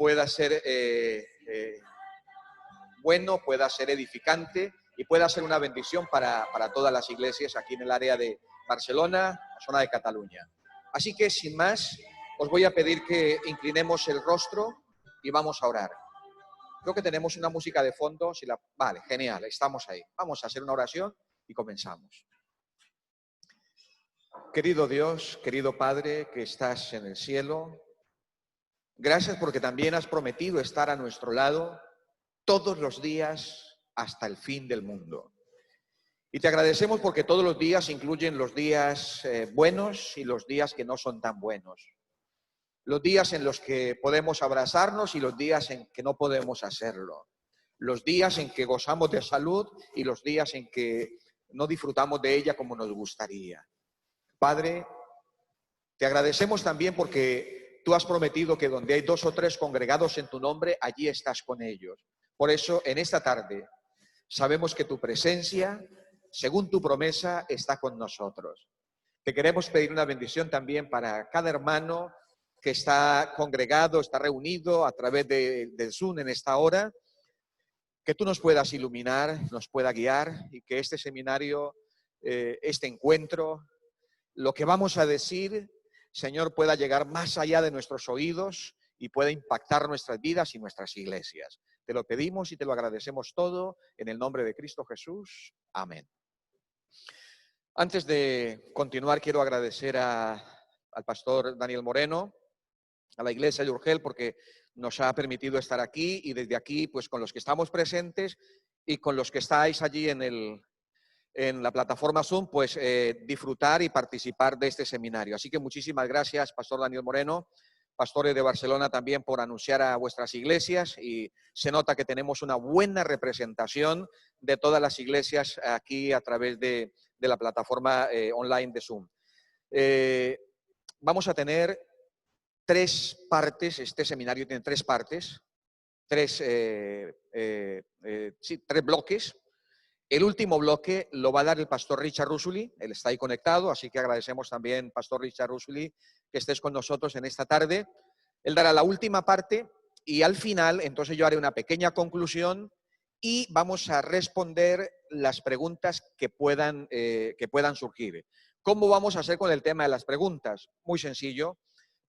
pueda ser bueno, pueda ser edificante y pueda ser una bendición para todas las iglesias aquí en el área de Barcelona, la zona de Cataluña. Así que, sin más, os voy a pedir que inclinemos el rostro y vamos a orar. Creo que tenemos una música de fondo. Vale, genial, estamos ahí. Vamos a hacer una oración y comenzamos. Querido Dios, querido Padre que estás en el cielo, gracias porque también has prometido estar a nuestro lado todos los días hasta el fin del mundo. Y te agradecemos porque todos los días incluyen los días buenos y los días que no son tan buenos. Los días en los que podemos abrazarnos y los días en que no podemos hacerlo. Los días en que gozamos de salud y los días en que no disfrutamos de ella como nos gustaría. Padre, te agradecemos también porque tú has prometido que donde hay 2 o 3 congregados en tu nombre, allí estás con ellos. Por eso, en esta tarde, sabemos que tu presencia, según tu promesa, está con nosotros. Te queremos pedir una bendición también para cada hermano que está congregado, está reunido a través del Zoom en esta hora, que tú nos puedas iluminar, nos pueda guiar y que este seminario, este encuentro, lo que vamos a decir, Señor, pueda llegar más allá de nuestros oídos y pueda impactar nuestras vidas y nuestras iglesias. Te lo pedimos y te lo agradecemos todo en el nombre de Cristo Jesús. Amén. Antes de continuar, quiero agradecer al pastor Daniel Moreno, a la iglesia de Urgel, porque nos ha permitido estar aquí y desde aquí, pues con los que estamos presentes y con los que estáis allí en la plataforma Zoom, pues disfrutar y participar de este seminario. Así que muchísimas gracias, pastor Daniel Moreno, pastores de Barcelona también por anunciar a vuestras iglesias, y se nota que tenemos una buena representación de todas las iglesias aquí a través de la plataforma online de Zoom. Vamos a tener 3 partes, este seminario tiene 3 partes, 3 bloques. El último bloque lo va a dar el pastor Richard Rusuli, él está ahí conectado, así que agradecemos también, pastor Richard Rusuli, que estés con nosotros en esta tarde. Él dará la última parte y al final, entonces yo haré una pequeña conclusión y vamos a responder las preguntas que puedan surgir. ¿Cómo vamos a hacer con el tema de las preguntas? Muy sencillo,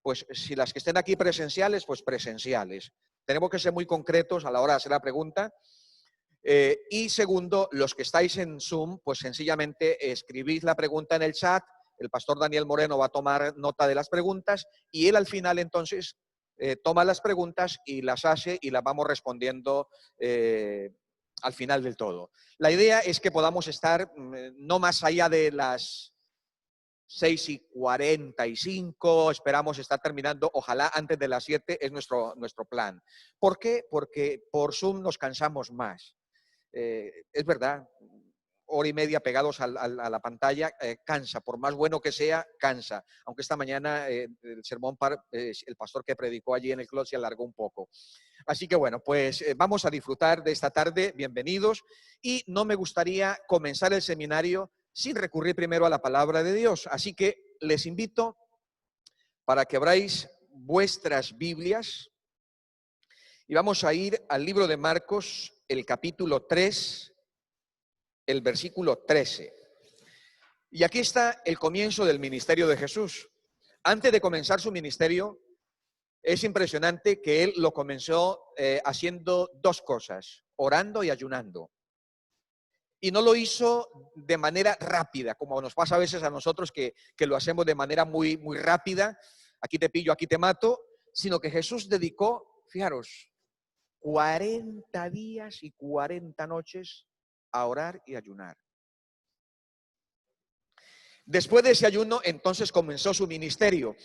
pues si las que estén aquí presenciales, pues presenciales. Tenemos que ser muy concretos a la hora de hacer la pregunta. Y segundo, los que estáis en Zoom, pues sencillamente escribid la pregunta en el chat, el pastor Daniel Moreno va a tomar nota de las preguntas y él al final entonces toma las preguntas y las hace y las vamos respondiendo al final del todo. La idea es que podamos estar no más allá de las 6:45, esperamos estar terminando, ojalá antes de las 7 es nuestro plan. ¿Por qué? Porque por Zoom nos cansamos más. Es verdad, 1:30 pegados a la pantalla cansa, por más bueno que sea, cansa. Aunque esta mañana el sermón, el pastor que predicó allí en el clot se alargó un poco. Así que bueno, pues vamos a disfrutar de esta tarde, bienvenidos. Y no me gustaría comenzar el seminario sin recurrir primero a la palabra de Dios. Así que les invito para que abráis vuestras Biblias y vamos a ir al libro de Marcos, el capítulo 3, el versículo 13. Y aquí está el comienzo del ministerio de Jesús. Antes de comenzar su ministerio, es impresionante que él lo comenzó haciendo 2 cosas, orando y ayunando. Y no lo hizo de manera rápida, como nos pasa a veces a nosotros que lo hacemos de manera muy, muy rápida, aquí te pillo, aquí te mato, sino que Jesús dedicó, fijaros, 40 días y 40 noches a orar y ayunar. Después de ese ayuno, entonces comenzó su ministerio.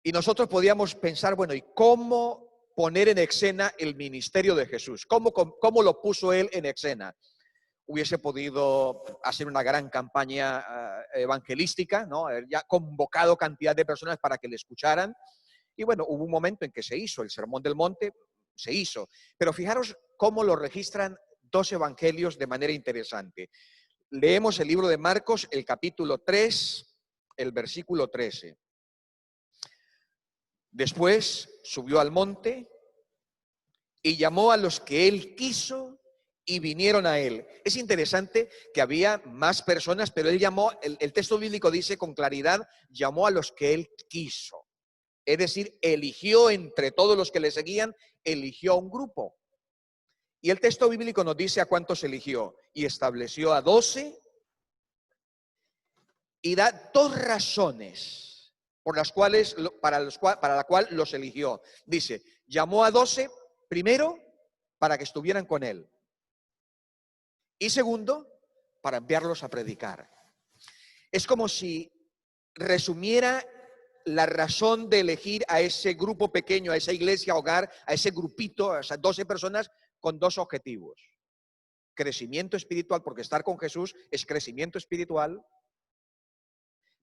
Y nosotros podíamos pensar, bueno, ¿y cómo poner en escena el ministerio de Jesús? ¿Cómo lo puso él en escena? Hubiese podido hacer una gran campaña evangelística, ¿no? Ya convocado cantidad de personas para que le escucharan. Y bueno, hubo un momento en que se hizo el Sermón del Monte, se hizo. Pero fijaros cómo lo registran 2 evangelios de manera interesante. Leemos el libro de Marcos, el capítulo 3, el versículo 13. Después subió al monte y llamó a los que él quiso y vinieron a él. Es interesante que había más personas, pero él llamó, el texto bíblico dice con claridad, llamó a los que él quiso. Es decir, eligió entre todos los que le seguían, eligió a un grupo. Y el texto bíblico nos dice a cuántos eligió. Y estableció a 12 y da dos razones por las cuales, para la cual los eligió. Dice, llamó a 12, primero, para que estuvieran con él. Y segundo, para enviarlos a predicar. Es como si resumiera la razón de elegir a ese grupo pequeño, a esa iglesia hogar, a ese grupito, a esas 12 personas, con dos objetivos. Crecimiento espiritual, porque estar con Jesús es crecimiento espiritual.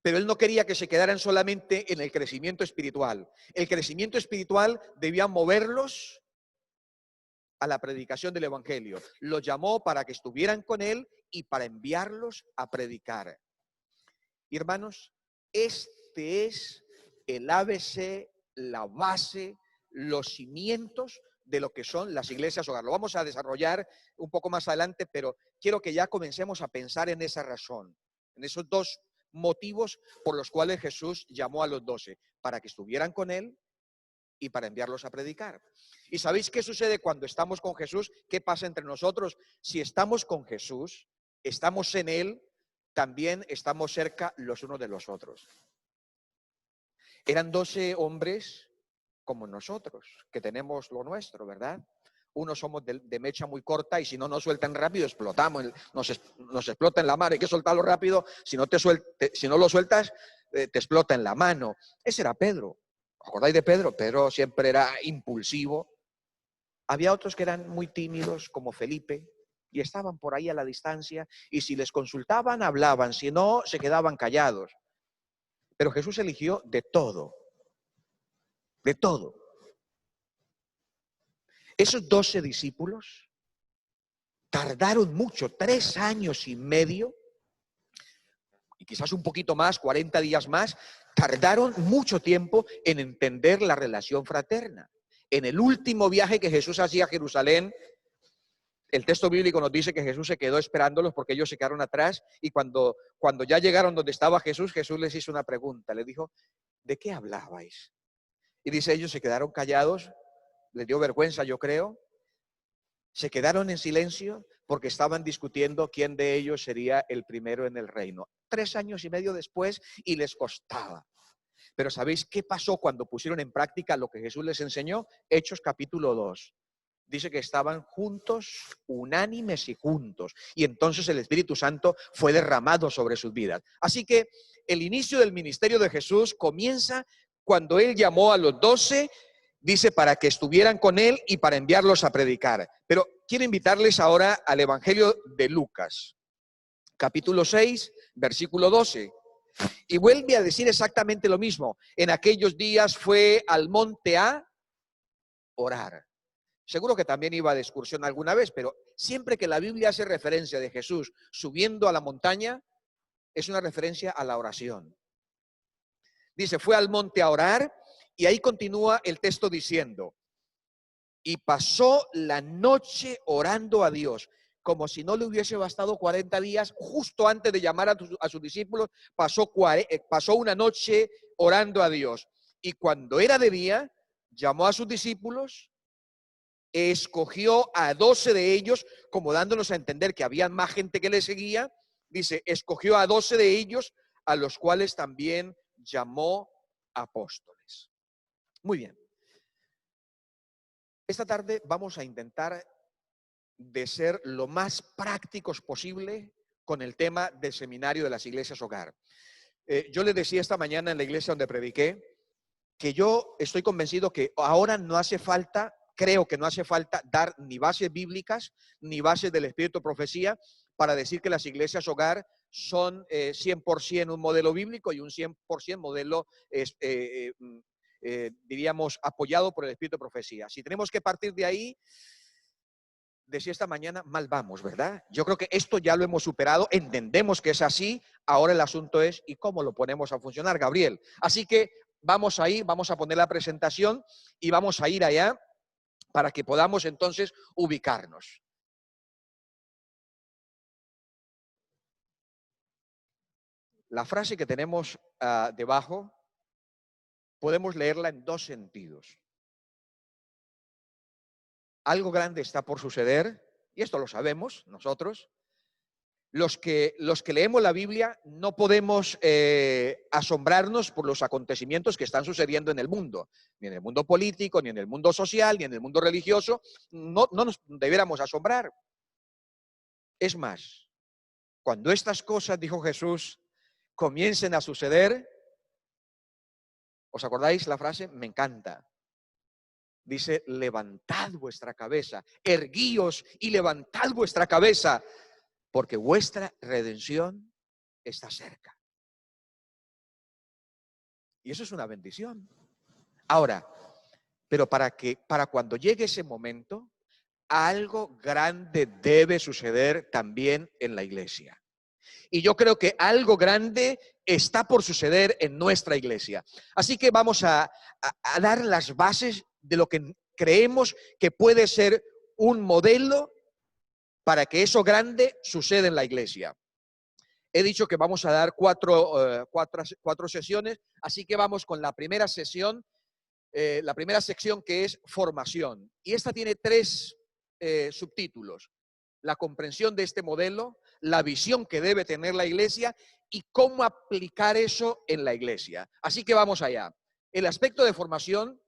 Pero él no quería que se quedaran solamente en el crecimiento espiritual. El crecimiento espiritual debía moverlos a la predicación del evangelio. Los llamó para que estuvieran con él y para enviarlos a predicar. Y hermanos, este es el ABC, la base, los cimientos de lo que son las iglesias hogar. Lo vamos a desarrollar un poco más adelante, pero quiero que ya comencemos a pensar en esa razón, en esos dos motivos por los cuales Jesús llamó a los 12, para que estuvieran con él y para enviarlos a predicar. ¿Y sabéis qué sucede cuando estamos con Jesús? ¿Qué pasa entre nosotros? Si estamos con Jesús, estamos en él, también estamos cerca los unos de los otros. Eran 12 hombres como nosotros, que tenemos lo nuestro, ¿verdad? Unos somos de mecha muy corta y si no nos sueltan rápido, explotamos, nos explota en la mano. Hay que soltarlo rápido, si no lo sueltas, te explota en la mano. Ese era Pedro. ¿Os acordáis de Pedro? Pedro siempre era impulsivo. Había otros que eran muy tímidos, como Felipe, y estaban por ahí a la distancia, y si les consultaban, hablaban, si no, se quedaban callados. Pero Jesús eligió de todo. De todo. Esos 12 discípulos tardaron mucho, 3 años y medio, y quizás un poquito más, 40 días más, tardaron mucho tiempo en entender la relación fraterna. En el último viaje que Jesús hacía a Jerusalén, el texto bíblico nos dice que Jesús se quedó esperándolos porque ellos se quedaron atrás, y cuando ya llegaron donde estaba Jesús, Jesús les hizo una pregunta, les dijo, ¿de qué hablabais? Y dice, ellos se quedaron callados, les dio vergüenza, yo creo. Se quedaron en silencio porque estaban discutiendo quién de ellos sería el primero en el reino. 3 años y medio después y les costaba. Pero ¿sabéis qué pasó cuando pusieron en práctica lo que Jesús les enseñó? Hechos capítulo 2. Dice que estaban juntos, unánimes y juntos. Y entonces el Espíritu Santo fue derramado sobre sus vidas. Así que el inicio del ministerio de Jesús comienza cuando Él llamó a los 12, dice, para que estuvieran con Él y para enviarlos a predicar. Pero quiero invitarles ahora al Evangelio de Lucas, capítulo 6, versículo 12. Y vuelve a decir exactamente lo mismo. En aquellos días fue al monte a orar. Seguro que también iba de excursión alguna vez, pero siempre que la Biblia hace referencia de Jesús subiendo a la montaña, es una referencia a la oración. Dice, fue al monte a orar, y ahí continúa el texto diciendo, y pasó la noche orando a Dios, como si no le hubiese bastado 40 días, justo antes de llamar a sus discípulos, pasó una noche orando a Dios. Y cuando era de día, llamó a sus discípulos, escogió a 12 de ellos, como dándonos a entender que había más gente que le seguía. Dice, escogió a 12 de ellos, a los cuales también llamó apóstoles. Muy bien. Esta tarde vamos a intentar de ser lo más prácticos posible con el tema del seminario de las iglesias hogar. Yo les decía esta mañana en la iglesia donde prediqué que yo estoy convencido que ahora no hace falta, creo que no hace falta dar ni bases bíblicas ni bases del espíritu de profecía para decir que las iglesias hogar son 100% un modelo bíblico y un 100% modelo diríamos, apoyado por el espíritu de profecía. Si tenemos que partir de ahí, decía esta mañana, mal vamos, ¿verdad? Yo creo que esto ya lo hemos superado, entendemos que es así, ahora el asunto es, ¿y cómo lo ponemos a funcionar, Gabriel? Así que vamos a ir, vamos a poner la presentación y vamos a ir allá para que podamos entonces ubicarnos. La frase que tenemos debajo, podemos leerla en dos sentidos. Algo grande está por suceder, y esto lo sabemos nosotros. Los que leemos la Biblia no podemos asombrarnos por los acontecimientos que están sucediendo en el mundo, ni en el mundo político, ni en el mundo social, ni en el mundo religioso. No nos debiéramos asombrar. Es más, cuando estas cosas, dijo Jesús, comiencen a suceder, ¿os acordáis la frase? Me encanta. Dice, levantad vuestra cabeza, erguíos y levantad vuestra cabeza, porque vuestra redención está cerca. Y eso es una bendición. Ahora, pero para cuando llegue ese momento, algo grande debe suceder también en la iglesia. Y yo creo que algo grande está por suceder en nuestra iglesia. Así que vamos a dar las bases de lo que creemos que puede ser un modelo para que eso grande suceda en la iglesia. He dicho que vamos a dar cuatro sesiones, así que vamos con la primera sesión, la primera sección, que es formación. Y esta tiene tres subtítulos: la comprensión de este modelo, la visión que debe tener la iglesia y cómo aplicar eso en la iglesia. Así que vamos allá. El aspecto de formación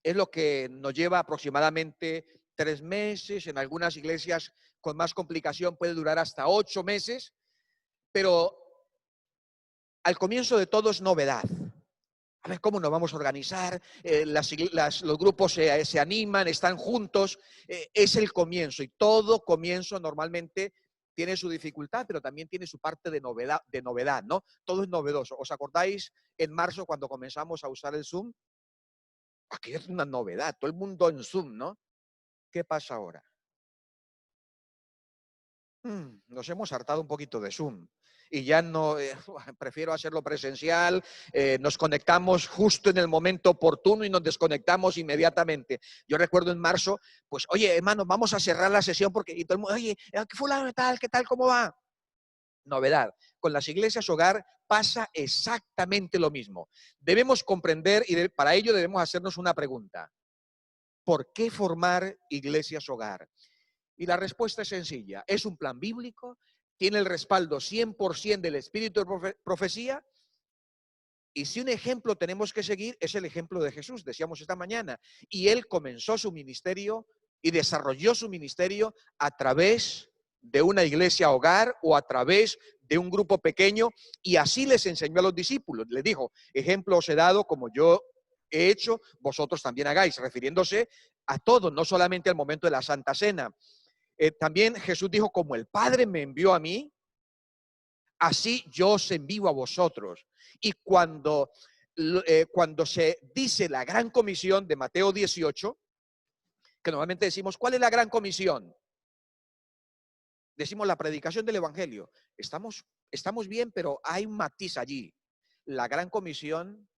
es lo que nos lleva aproximadamente 3 meses, en algunas iglesias con más complicación puede durar hasta 8 meses, pero al comienzo de todo es novedad. A ver cómo nos vamos a organizar, los grupos se animan, están juntos, es el comienzo, y todo comienzo normalmente tiene su dificultad, pero también tiene su parte de novedad, ¿no? Todo es novedoso. ¿Os acordáis en marzo cuando comenzamos a usar el Zoom? Aquí es una novedad, todo el mundo en Zoom, ¿no? ¿Qué pasa ahora? Nos hemos hartado un poquito de Zoom y ya no, prefiero hacerlo presencial, nos conectamos justo en el momento oportuno y nos desconectamos inmediatamente. Yo recuerdo en marzo, pues, oye, hermano, vamos a cerrar la sesión porque, y todo el mundo, oye, fulano, ¿qué tal, cómo va? Novedad. Con las iglesias hogar pasa exactamente lo mismo. Debemos comprender y para ello debemos hacernos una pregunta. ¿Por qué formar iglesias hogar? Y la respuesta es sencilla. Es un plan bíblico, tiene el respaldo 100% del espíritu de profecía, y si un ejemplo tenemos que seguir, es el ejemplo de Jesús, decíamos esta mañana. Y él comenzó su ministerio y desarrolló su ministerio a través de una iglesia hogar o a través de un grupo pequeño, y así les enseñó a los discípulos. Les dijo, ejemplo os he dado como yo he hecho, vosotros también hagáis, refiriéndose a todo, no solamente al momento de la Santa Cena. También Jesús dijo, como el Padre me envió a mí, así yo os envío a vosotros. Y cuando se dice la gran comisión de Mateo 18, que normalmente decimos, ¿cuál es la gran comisión? Decimos la predicación del Evangelio. Estamos bien, pero hay un matiz allí. La gran comisión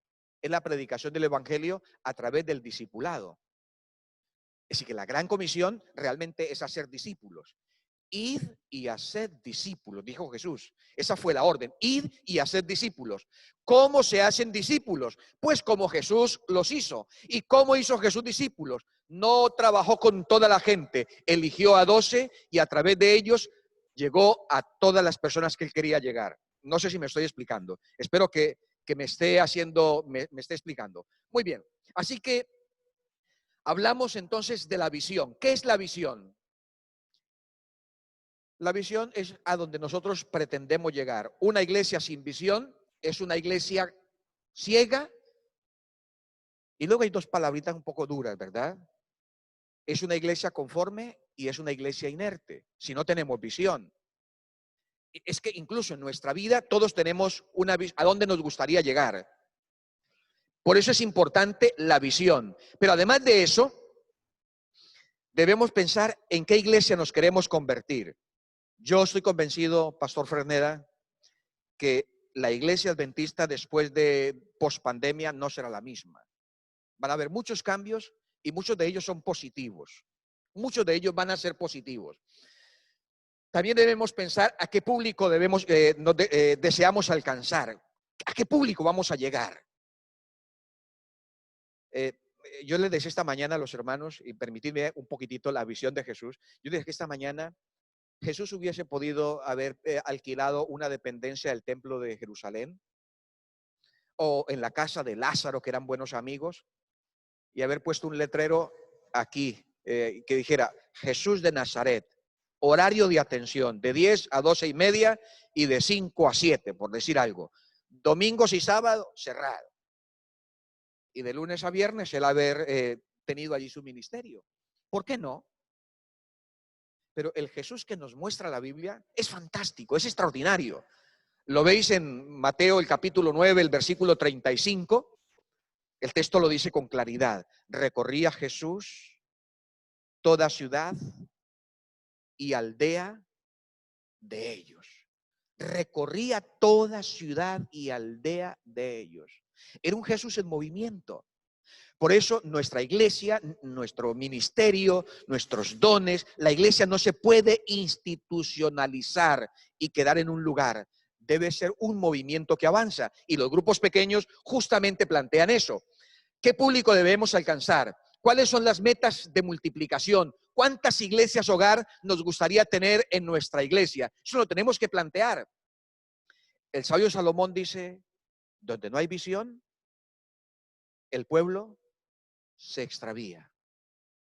es la predicación del Evangelio a través del discipulado. Es decir, que la gran comisión realmente es hacer discípulos. Id y haced discípulos, dijo Jesús. Esa fue la orden, id y haced discípulos. ¿Cómo se hacen discípulos? Pues como Jesús los hizo. ¿Y cómo hizo Jesús discípulos? No trabajó con toda la gente, eligió a 12 y a través de ellos llegó a todas las personas que él quería llegar. No sé si me estoy explicando. Espero que me esté explicando. Muy bien, así que hablamos entonces de la visión. ¿Qué es la visión? La visión es a donde nosotros pretendemos llegar. Una iglesia sin visión es una iglesia ciega. Y luego hay dos palabritas un poco duras, ¿verdad? Es una iglesia conforme y es una iglesia inerte, si no tenemos visión. Es que incluso en nuestra vida todos tenemos una visión a dónde nos gustaría llegar. Por eso es importante la visión. Pero además de eso, debemos pensar en qué iglesia nos queremos convertir. Yo estoy convencido, Pastor Ferneda, que la iglesia adventista después de pospandemia no será la misma. Van a haber muchos cambios, y muchos de ellos son positivos. Muchos de ellos van a ser positivos. También debemos pensar a qué público deseamos alcanzar, a qué público vamos a llegar. Yo les decía esta mañana a los hermanos, y permitidme un poquitito la visión de Jesús, yo les dije que esta mañana Jesús hubiese podido haber alquilado una dependencia del templo de Jerusalén, o en la casa de Lázaro, que eran buenos amigos, y haber puesto un letrero aquí, que dijera Jesús de Nazaret, horario de atención de 10 a 12:30 y de 5 a 7, por decir algo. Domingos y sábado, cerrado. Y de lunes a viernes él haber tenido allí su ministerio. ¿Por qué no? Pero el Jesús que nos muestra la Biblia es fantástico, es extraordinario. Lo veis en Mateo el capítulo 9, el versículo 35. El texto lo dice con claridad. Recorría Jesús toda ciudad y aldea de ellos. Recorría toda ciudad y aldea de ellos. Era un Jesús en movimiento. Por eso nuestra iglesia, nuestro ministerio, nuestros dones, la iglesia no se puede institucionalizar y quedar en un lugar. Debe ser un movimiento que avanza. Y los grupos pequeños justamente plantean eso. ¿Qué público debemos alcanzar? ¿Cuáles son las metas de multiplicación? ¿Cuántas iglesias hogar nos gustaría tener en nuestra iglesia? Eso lo tenemos que plantear. El sabio Salomón dice, donde no hay visión, el pueblo se extravía.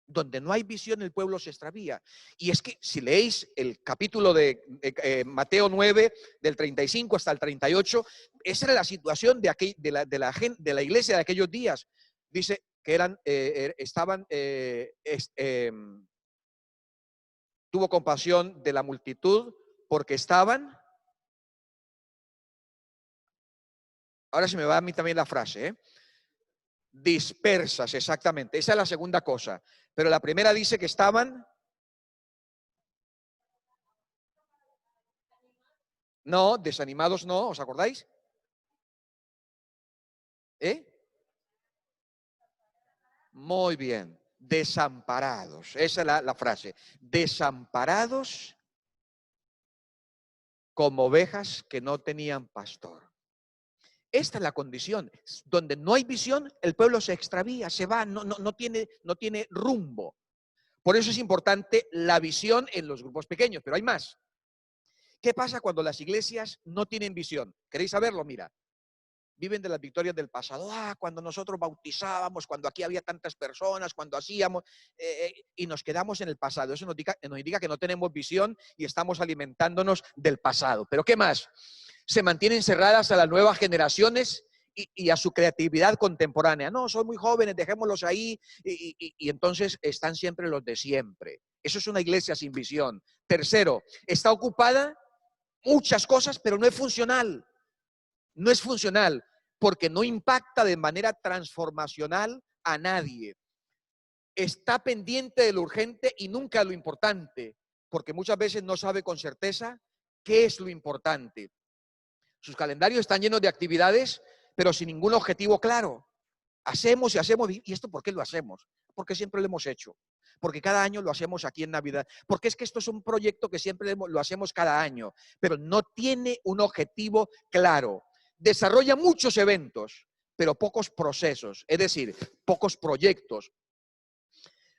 Donde no hay visión, el pueblo se extravía. Y es que si leéis el capítulo de Mateo 9, del 35 hasta el 38, esa era la situación de la iglesia de aquellos días. Dice que tuvo compasión de la multitud porque estaban, ahora se me va a mí también la frase, dispersas, exactamente. Esa es la segunda cosa. Pero la primera dice que estaban, no, desanimados no, ¿os acordáis? Muy bien, desamparados. Esa es la frase. Desamparados como ovejas que no tenían pastor. Esta es la condición. Donde no hay visión, el pueblo se extravía, se va, no tiene rumbo. Por eso es importante la visión en los grupos pequeños, pero hay más. ¿Qué pasa cuando las iglesias no tienen visión? ¿Queréis saberlo? Mira, viven de las victorias del pasado. Cuando nosotros bautizábamos, cuando aquí había tantas personas, cuando hacíamos, y nos quedamos en el pasado. Eso nos indica que no tenemos visión y estamos alimentándonos del pasado. Pero ¿qué más? Se mantienen cerradas a las nuevas generaciones y a su creatividad contemporánea. No, son muy jóvenes, dejémoslos ahí, y entonces están siempre los de siempre. Eso es una iglesia sin visión. Tercero, está ocupada muchas cosas, pero no es funcional. No es funcional porque no impacta de manera transformacional a nadie. Está pendiente de lo urgente y nunca lo importante, porque muchas veces no sabe con certeza qué es lo importante. Sus calendarios están llenos de actividades, pero sin ningún objetivo claro. Hacemos y hacemos. ¿Y esto por qué lo hacemos? Porque siempre lo hemos hecho. Porque cada año lo hacemos aquí en Navidad. Porque es que esto es un proyecto que siempre lo hacemos cada año, pero no tiene un objetivo claro. Desarrolla muchos eventos, pero pocos procesos, es decir, pocos proyectos.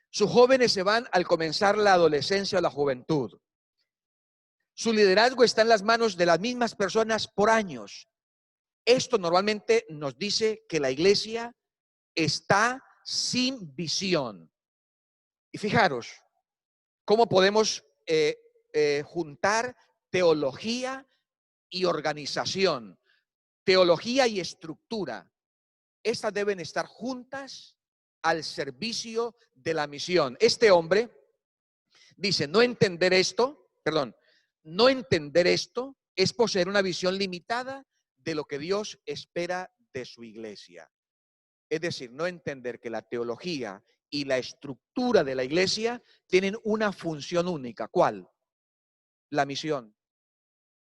Sus jóvenes se van al comenzar la adolescencia o la juventud. Su liderazgo está en las manos de las mismas personas por años. Esto normalmente nos dice que la iglesia está sin visión. Y fijaros, ¿cómo podemos juntar teología y organización? Teología y estructura. Estas deben estar juntas al servicio de la misión. Este hombre dice, no entender esto es poseer una visión limitada de lo que Dios espera de su iglesia. Es decir, no entender que la teología y la estructura de la iglesia tienen una función única. ¿Cuál? La misión,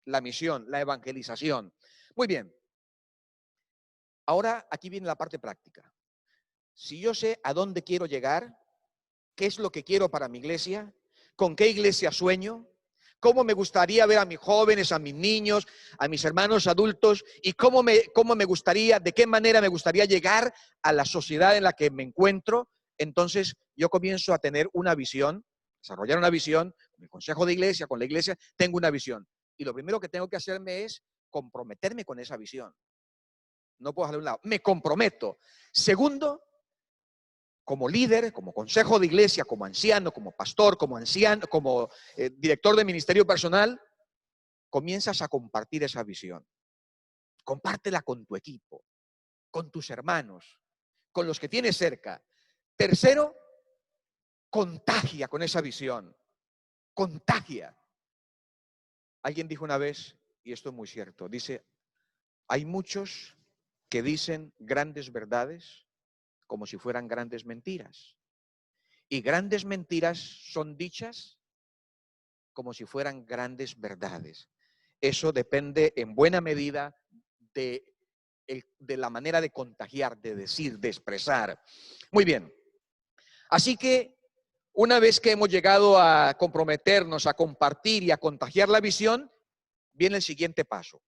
la evangelización. Muy bien. Ahora aquí viene la parte práctica. si yo sé a dónde quiero llegar, qué es lo que quiero para mi iglesia, con qué iglesia sueño, cómo me gustaría ver a mis jóvenes, a mis niños, a mis hermanos adultos, y cómo me gustaría, de qué manera me gustaría llegar a la sociedad en la que me encuentro, entonces yo comienzo a tener una visión, desarrollar una visión, con el consejo de iglesia, con la iglesia, tengo una visión. Y lo primero que tengo que hacerme es comprometerme con esa visión. No puedo dejarla a un lado, me comprometo. Segundo, como líder, como consejo de iglesia, como anciano, como pastor, como anciano, como director de ministerio personal, comienzas a compartir esa visión. Compártela con tu equipo, con tus hermanos, con los que tienes cerca. Tercero, contagia con esa visión. Contagia. Alguien dijo una vez, y esto es muy cierto, dice, hay muchos que dicen grandes verdades como si fueran grandes mentiras. Y grandes mentiras son dichas como si fueran grandes verdades. Eso depende en buena medida de la manera de contagiar, de decir, de expresar. Muy bien. Así que una vez que hemos llegado a comprometernos, a compartir y a contagiar la visión, viene el siguiente paso.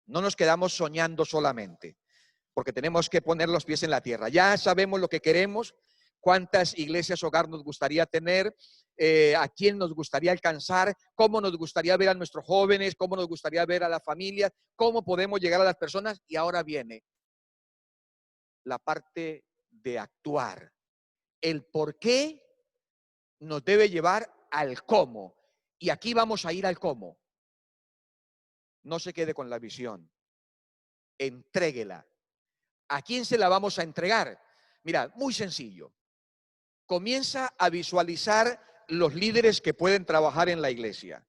No nos quedamos soñando solamente, porque tenemos que poner los pies en la tierra. Ya sabemos lo que queremos, cuántas iglesias hogar nos gustaría tener, a quién nos gustaría alcanzar, cómo nos gustaría ver a nuestros jóvenes, cómo nos gustaría ver a las familias, cómo podemos llegar a las personas. Y ahora viene la parte de actuar. El por qué nos debe llevar al cómo. Y aquí vamos a ir al cómo. No se quede con la visión. Entréguela. ¿A quién se la vamos a entregar? Mira, muy sencillo. Comienza a visualizar los líderes que pueden trabajar en la iglesia.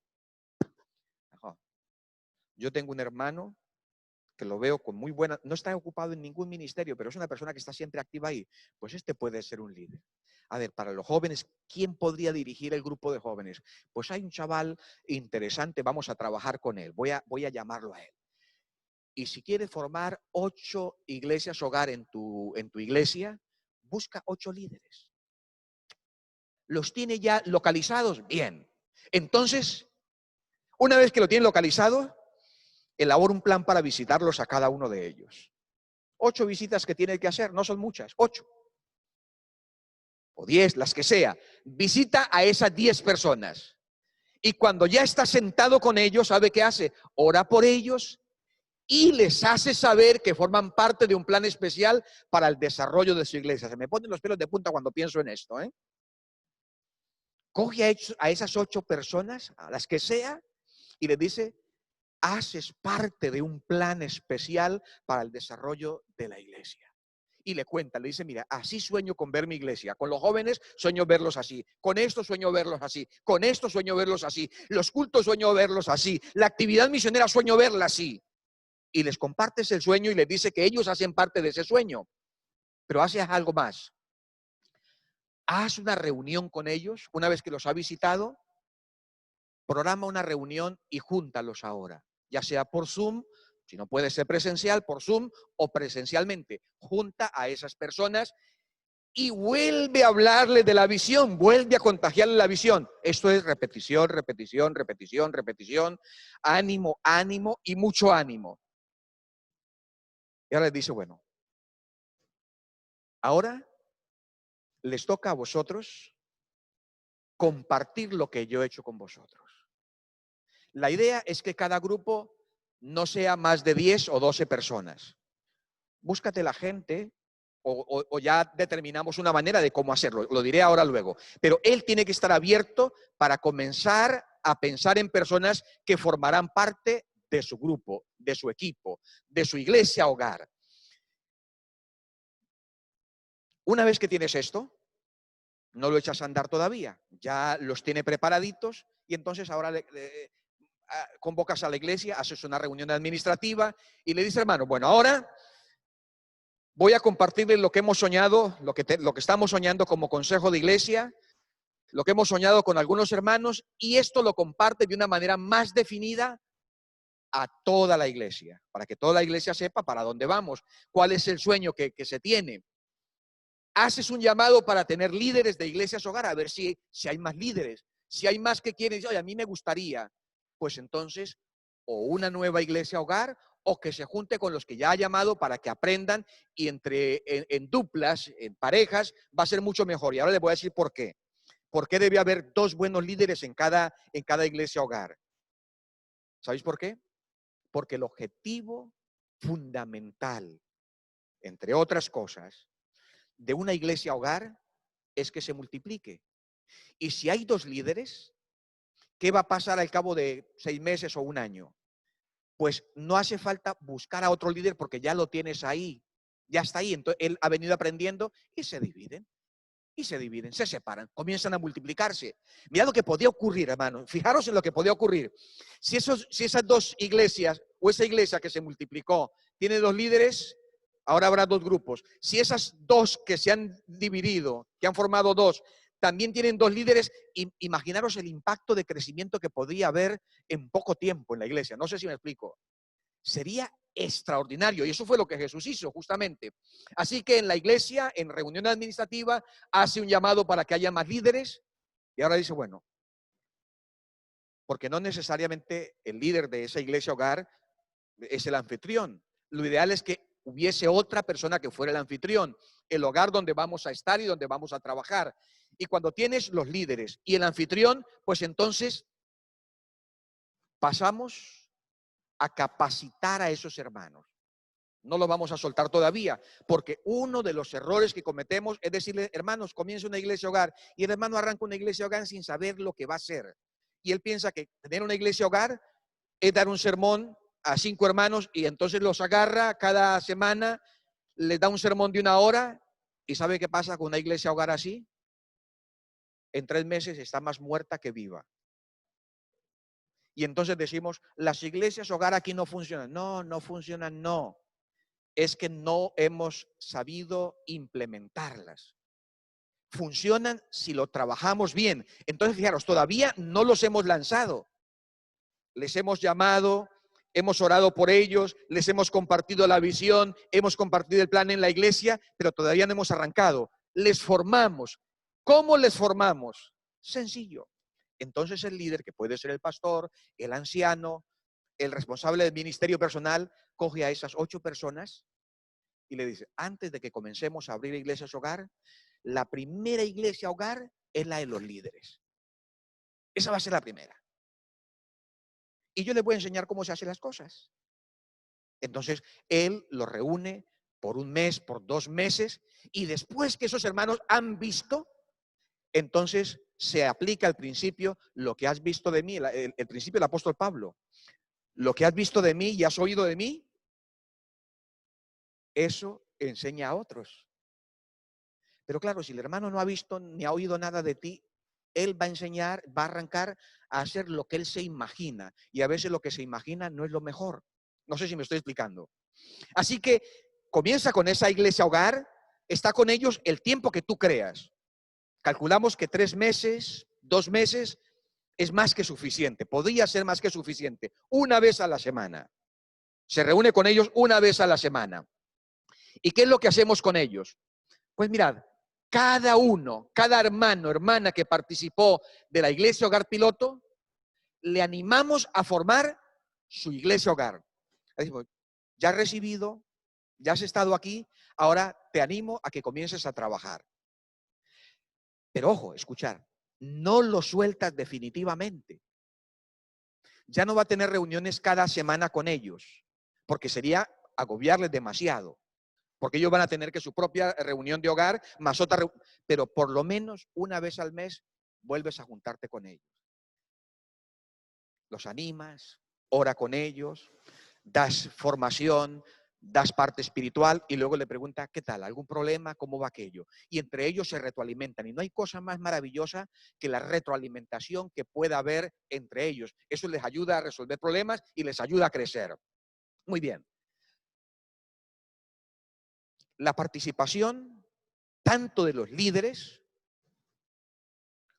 Yo tengo un hermano que lo veo con muy buena, no está ocupado en ningún ministerio, pero es una persona que está siempre activa ahí. Pues este puede ser un líder. A ver, para los jóvenes, ¿quién podría dirigir el grupo de jóvenes? Pues hay un chaval interesante, vamos a trabajar con él, voy a llamarlo a él. Y si quieres formar 8 iglesias hogar en tu iglesia, busca 8 líderes. ¿Los tiene ya localizados? Bien. Entonces, una vez que lo tienen localizado, elabora un plan para visitarlos a cada uno de ellos. 8 visitas que tiene que hacer, no son muchas, 8. O 10, las que sea. Visita a esas 10 personas. Y cuando ya está sentado con ellos, ¿sabe qué hace? Ora por ellos y les hace saber que forman parte de un plan especial para el desarrollo de su iglesia. Se me ponen los pelos de punta cuando pienso en esto, ¿eh? Coge a esas 8 personas, a las que sea, y les dice, haces parte de un plan especial para el desarrollo de la iglesia. Y le cuenta, le dice, mira, así sueño con ver mi iglesia. Con los jóvenes sueño verlos así. Con esto sueño verlos así. Con esto sueño verlos así. Los cultos sueño verlos así. La actividad misionera sueño verla así. Y les compartes el sueño y les dice que ellos hacen parte de ese sueño. Pero haces algo más. Haz una reunión con ellos una vez que los ha visitado. Programa una reunión y júntalos ahora, ya sea por Zoom, si no puede ser presencial, por Zoom o presencialmente. Junta a esas personas y vuelve a hablarles de la visión, vuelve a contagiarles la visión. Esto es repetición, repetición, repetición, repetición, ánimo, ánimo y mucho ánimo. Y ahora les dice, bueno, ahora les toca a vosotros compartir lo que yo he hecho con vosotros. La idea es que cada grupo no sea más de 10 o 12 personas. Búscate la gente o ya determinamos una manera de cómo hacerlo. Lo diré ahora luego. Pero él tiene que estar abierto para comenzar a pensar en personas que formarán parte de su grupo, de su equipo, de su iglesia hogar. Una vez que tienes esto, no lo echas a andar todavía. Ya los tiene preparaditos y entonces ahora convocas a la iglesia, haces una reunión administrativa y le dices, hermano, bueno, ahora voy a compartirles lo que hemos soñado, lo que estamos soñando como consejo de iglesia, lo que hemos soñado con algunos hermanos, y esto lo comparte de una manera más definida a toda la iglesia, para que toda la iglesia sepa para dónde vamos, cuál es el sueño que se tiene. haces un llamado para tener líderes de iglesias hogar, a ver si hay más líderes, si hay más que quieren, oye, a mí me gustaría, pues entonces, o una nueva iglesia hogar, o que se junte con los que ya ha llamado para que aprendan, y en duplas, en parejas, va a ser mucho mejor. Y ahora les voy a decir por qué. ¿Por qué debe haber dos buenos líderes en cada iglesia hogar? ¿Sabéis por qué? Porque el objetivo fundamental, entre otras cosas, de una iglesia hogar es que se multiplique. Y si hay dos líderes, ¿qué va a pasar al cabo de 6 meses o un año? Pues no hace falta buscar a otro líder porque ya lo tienes ahí, ya está ahí. Entonces él ha venido aprendiendo y se dividen. Y se dividen, se separan, comienzan a multiplicarse. Mira lo que podía ocurrir, hermano. Fijaros en lo que podía ocurrir. Si esas dos iglesias, o esa iglesia que se multiplicó, tiene dos líderes, ahora habrá dos grupos. Si esas dos que se han dividido, que han formado dos, también tienen dos líderes, imaginaros el impacto de crecimiento que podría haber en poco tiempo en la iglesia. No sé si me explico. Sería extraordinario. Y eso fue lo que Jesús hizo justamente. Así que en la iglesia, en reunión administrativa, hace un llamado para que haya más líderes. Y ahora dice, bueno, porque no necesariamente el líder de esa iglesia hogar es el anfitrión. Lo ideal es que hubiese otra persona que fuera el anfitrión, el hogar donde vamos a estar y donde vamos a trabajar. Y cuando tienes los líderes y el anfitrión, pues entonces pasamos a capacitar a esos hermanos. No lo vamos a soltar todavía, porque uno de los errores que cometemos es decirle, hermanos, comienza una iglesia hogar, y el hermano arranca una iglesia hogar sin saber lo que va a hacer. Y él piensa que tener una iglesia hogar es dar un sermón a 5 hermanos, y entonces los agarra cada semana, les da un sermón de 1 hora, y ¿sabe qué pasa con una iglesia hogar así? En 3 meses está más muerta que viva. Y entonces decimos, las iglesias hogar aquí no funcionan. No, no funcionan, no. Es que no hemos sabido implementarlas. Funcionan si lo trabajamos bien. Entonces, fijaros, todavía no los hemos lanzado. Les hemos llamado, hemos orado por ellos, les hemos compartido la visión, hemos compartido el plan en la iglesia, pero todavía no hemos arrancado. Les formamos. ¿Cómo les formamos? Sencillo. Entonces el líder, que puede ser el pastor, el anciano, el responsable del ministerio personal, coge a esas 8 personas y le dice, antes de que comencemos a abrir iglesias hogar, la primera iglesia hogar es la de los líderes. Esa va a ser la primera. Y yo les voy a enseñar cómo se hacen las cosas. Entonces, él los reúne por 1 mes, por 2 meses, y después que esos hermanos han visto, entonces se aplica el principio, lo que has visto de mí, el principio del apóstol Pablo. Lo que has visto de mí y has oído de mí, eso enseña a otros. Pero claro, si el hermano no ha visto ni ha oído nada de ti, él va a enseñar, va a arrancar a hacer lo que él se imagina. Y a veces lo que se imagina no es lo mejor. No sé si me estoy explicando. Así que comienza con esa iglesia hogar, está con ellos el tiempo que tú creas. Calculamos que 3 meses, 2 meses es más que suficiente. Podría ser más que suficiente. 1 vez a la semana. Se reúne con ellos 1 vez a la semana. ¿Y qué es lo que hacemos con ellos? Pues mirad, cada hermano, hermana que participó de la iglesia hogar piloto, le animamos a formar su iglesia hogar. Decimos, ya has recibido, ya has estado aquí, ahora te animo a que comiences a trabajar. Pero ojo, escuchar, no lo sueltas definitivamente. Ya no va a tener reuniones cada semana con ellos, porque sería agobiarles demasiado. Porque ellos van a tener que su propia reunión de hogar, más otra, pero por lo menos 1 vez al mes vuelves a juntarte con ellos. Los animas, ora con ellos, das formación, das parte espiritual y luego le pregunta, ¿qué tal? ¿Algún problema? ¿Cómo va aquello? Y entre ellos se retroalimentan. Y no hay cosa más maravillosa que la retroalimentación que pueda haber entre ellos. Eso les ayuda a resolver problemas y les ayuda a crecer. Muy bien. La participación tanto de los líderes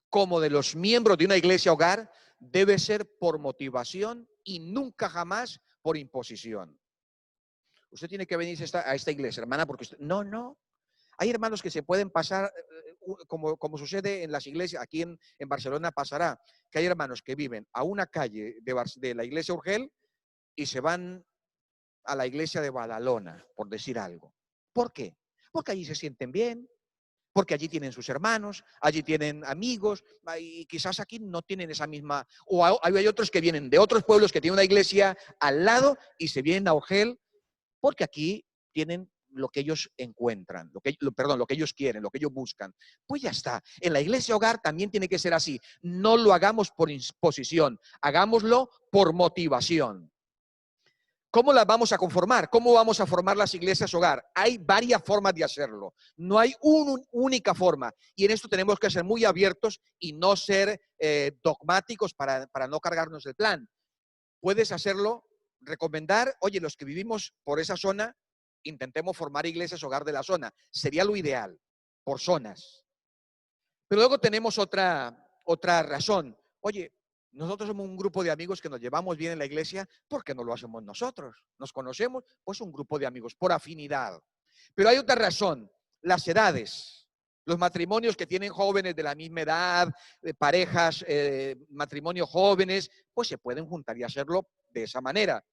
como de los miembros de una iglesia hogar debe ser por motivación y nunca jamás por imposición. Usted tiene que venir a esta iglesia, hermana, porque usted... No. Hay hermanos que se pueden pasar, como sucede en las iglesias, aquí en Barcelona pasará, que hay hermanos que viven a una calle de la iglesia Urgel y se van a la iglesia de Badalona, por decir algo. ¿Por qué? Porque allí se sienten bien, porque allí tienen sus hermanos, allí tienen amigos, y quizás aquí no tienen esa misma, o hay otros que vienen de otros pueblos que tienen una iglesia al lado y se vienen a Urgel porque aquí tienen lo que ellos encuentran, lo que ellos quieren, lo que ellos buscan. Pues ya está. En la iglesia hogar también tiene que ser así. No lo hagamos por imposición, hagámoslo por motivación. ¿Cómo las vamos a conformar? ¿Cómo vamos a formar las iglesias hogar? Hay varias formas de hacerlo. No hay una única forma. Y en esto tenemos que ser muy abiertos y no ser dogmáticos para no cargarnos el plan. Puedes hacerlo, recomendar, oye, los que vivimos por esa zona, intentemos formar iglesias hogar de la zona. Sería lo ideal, por zonas. Pero luego tenemos otra razón. Oye, nosotros somos un grupo de amigos que nos llevamos bien en la iglesia, ¿por qué no lo hacemos nosotros? ¿Nos conocemos? Pues un grupo de amigos, por afinidad. Pero hay otra razón, las edades. Los matrimonios que tienen jóvenes de la misma edad, parejas, matrimonios jóvenes, pues se pueden juntar y hacerlo de esa manera.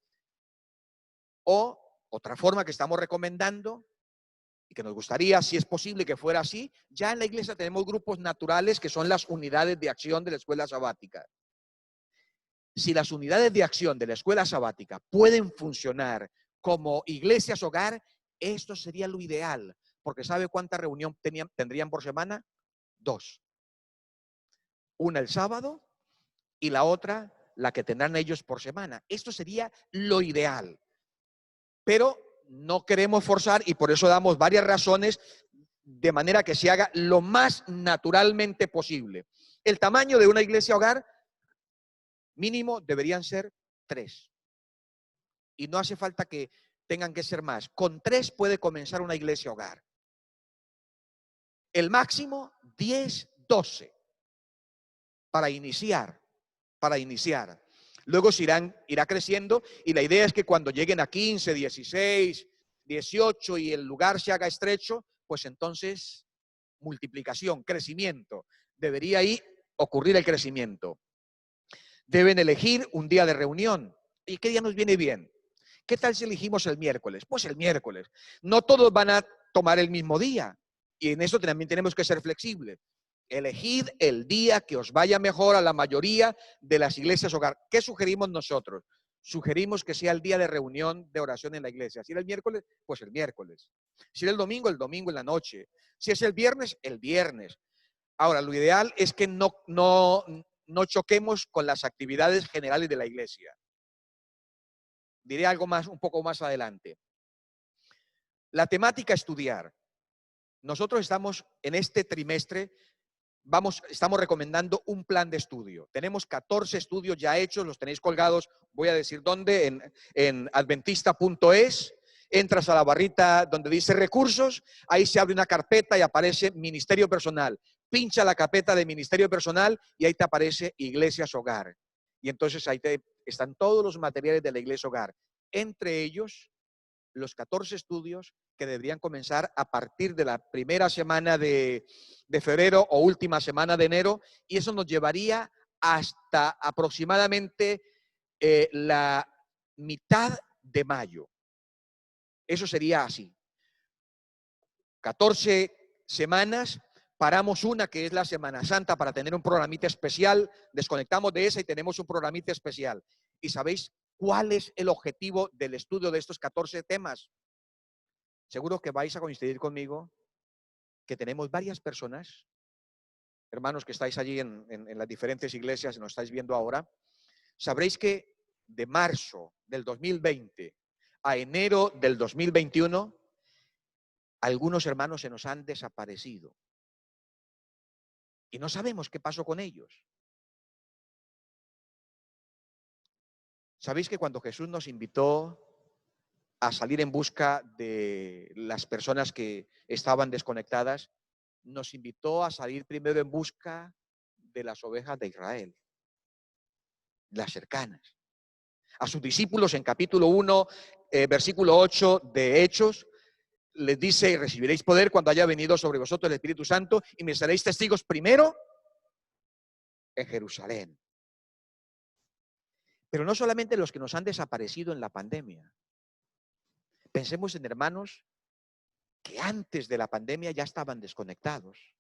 O otra forma que estamos recomendando y que nos gustaría, si es posible, que fuera así, ya en la iglesia tenemos grupos naturales que son las unidades de acción de la escuela sabática. Si las unidades de acción de la escuela sabática pueden funcionar como iglesias hogar, esto sería lo ideal, porque ¿sabe cuánta reunión tendrían por semana? 2. Una el sábado y la otra la que tendrán ellos por semana. Esto sería lo ideal. Pero no queremos forzar y por eso damos varias razones de manera que se haga lo más naturalmente posible. El tamaño de una iglesia hogar mínimo deberían ser 3. Y no hace falta que tengan que ser más. Con 3 puede comenzar una iglesia hogar. El máximo 10, 12 para iniciar, Luego irá creciendo y la idea es que cuando lleguen a 15, 16, 18 y el lugar se haga estrecho, pues entonces multiplicación, crecimiento. Debería ahí ocurrir el crecimiento. Deben elegir un día de reunión. ¿Y qué día nos viene bien? ¿Qué tal si elegimos el miércoles? Pues el miércoles. No todos van a tomar el mismo día. Y en eso también tenemos que ser flexibles. Elegid el día que os vaya mejor a la mayoría de las iglesias hogar. ¿Qué sugerimos nosotros? Sugerimos que sea el día de reunión de oración en la iglesia. Si era el miércoles, pues el miércoles. Si era el domingo en la noche. Si es el viernes. Ahora, lo ideal es que no choquemos con las actividades generales de la iglesia. Diré algo más, un poco más adelante. La temática a estudiar. Nosotros estamos en este trimestre, estamos recomendando un plan de estudio. Tenemos 14 estudios ya hechos, los tenéis colgados, voy a decir dónde, en adventista.es. Entras a la barrita donde dice recursos, ahí se abre una carpeta y aparece ministerio personal. Pincha la carpeta de ministerio personal y ahí te aparece iglesias hogar. Y entonces ahí están todos los materiales de la iglesia hogar. Entre ellos, los 14 estudios que deberían comenzar a partir de la primera semana de febrero o última semana de enero, y eso nos llevaría hasta aproximadamente la mitad de mayo. Eso sería así. 14 semanas, paramos una que es la Semana Santa para tener un programita especial, desconectamos de esa y tenemos un programita especial. ¿Y sabéis cuál es el objetivo del estudio de estos 14 temas? Seguro que vais a coincidir conmigo que tenemos varias personas, hermanos que estáis allí en las diferentes iglesias y nos estáis viendo ahora, sabréis que de marzo del 2020 a enero del 2021, algunos hermanos se nos han desaparecido. Y no sabemos qué pasó con ellos. ¿Sabéis que cuando Jesús nos invitó a salir en busca de las personas que estaban desconectadas, nos invitó a salir primero en busca de las ovejas de Israel, las cercanas? A sus discípulos en capítulo 1, versículo 8 de Hechos, les dice, recibiréis poder cuando haya venido sobre vosotros el Espíritu Santo y me seréis testigos primero en Jerusalén. Pero no solamente los que nos han desaparecido en la pandemia. Pensemos en hermanos que antes de la pandemia ya estaban desconectados,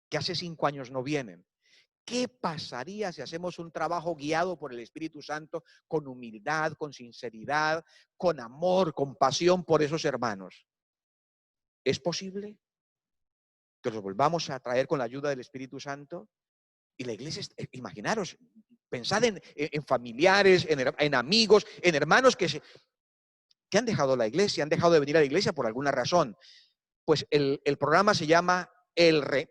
que hace 5 años no vienen. ¿Qué pasaría si hacemos un trabajo guiado por el Espíritu Santo con humildad, con sinceridad, con amor, con pasión por esos hermanos? ¿Es posible que los volvamos a traer con la ayuda del Espíritu Santo? Y la iglesia, imaginaros, pensad en familiares, en amigos, en hermanos que han dejado la iglesia, han dejado de venir a la iglesia por alguna razón. Pues el programa se llama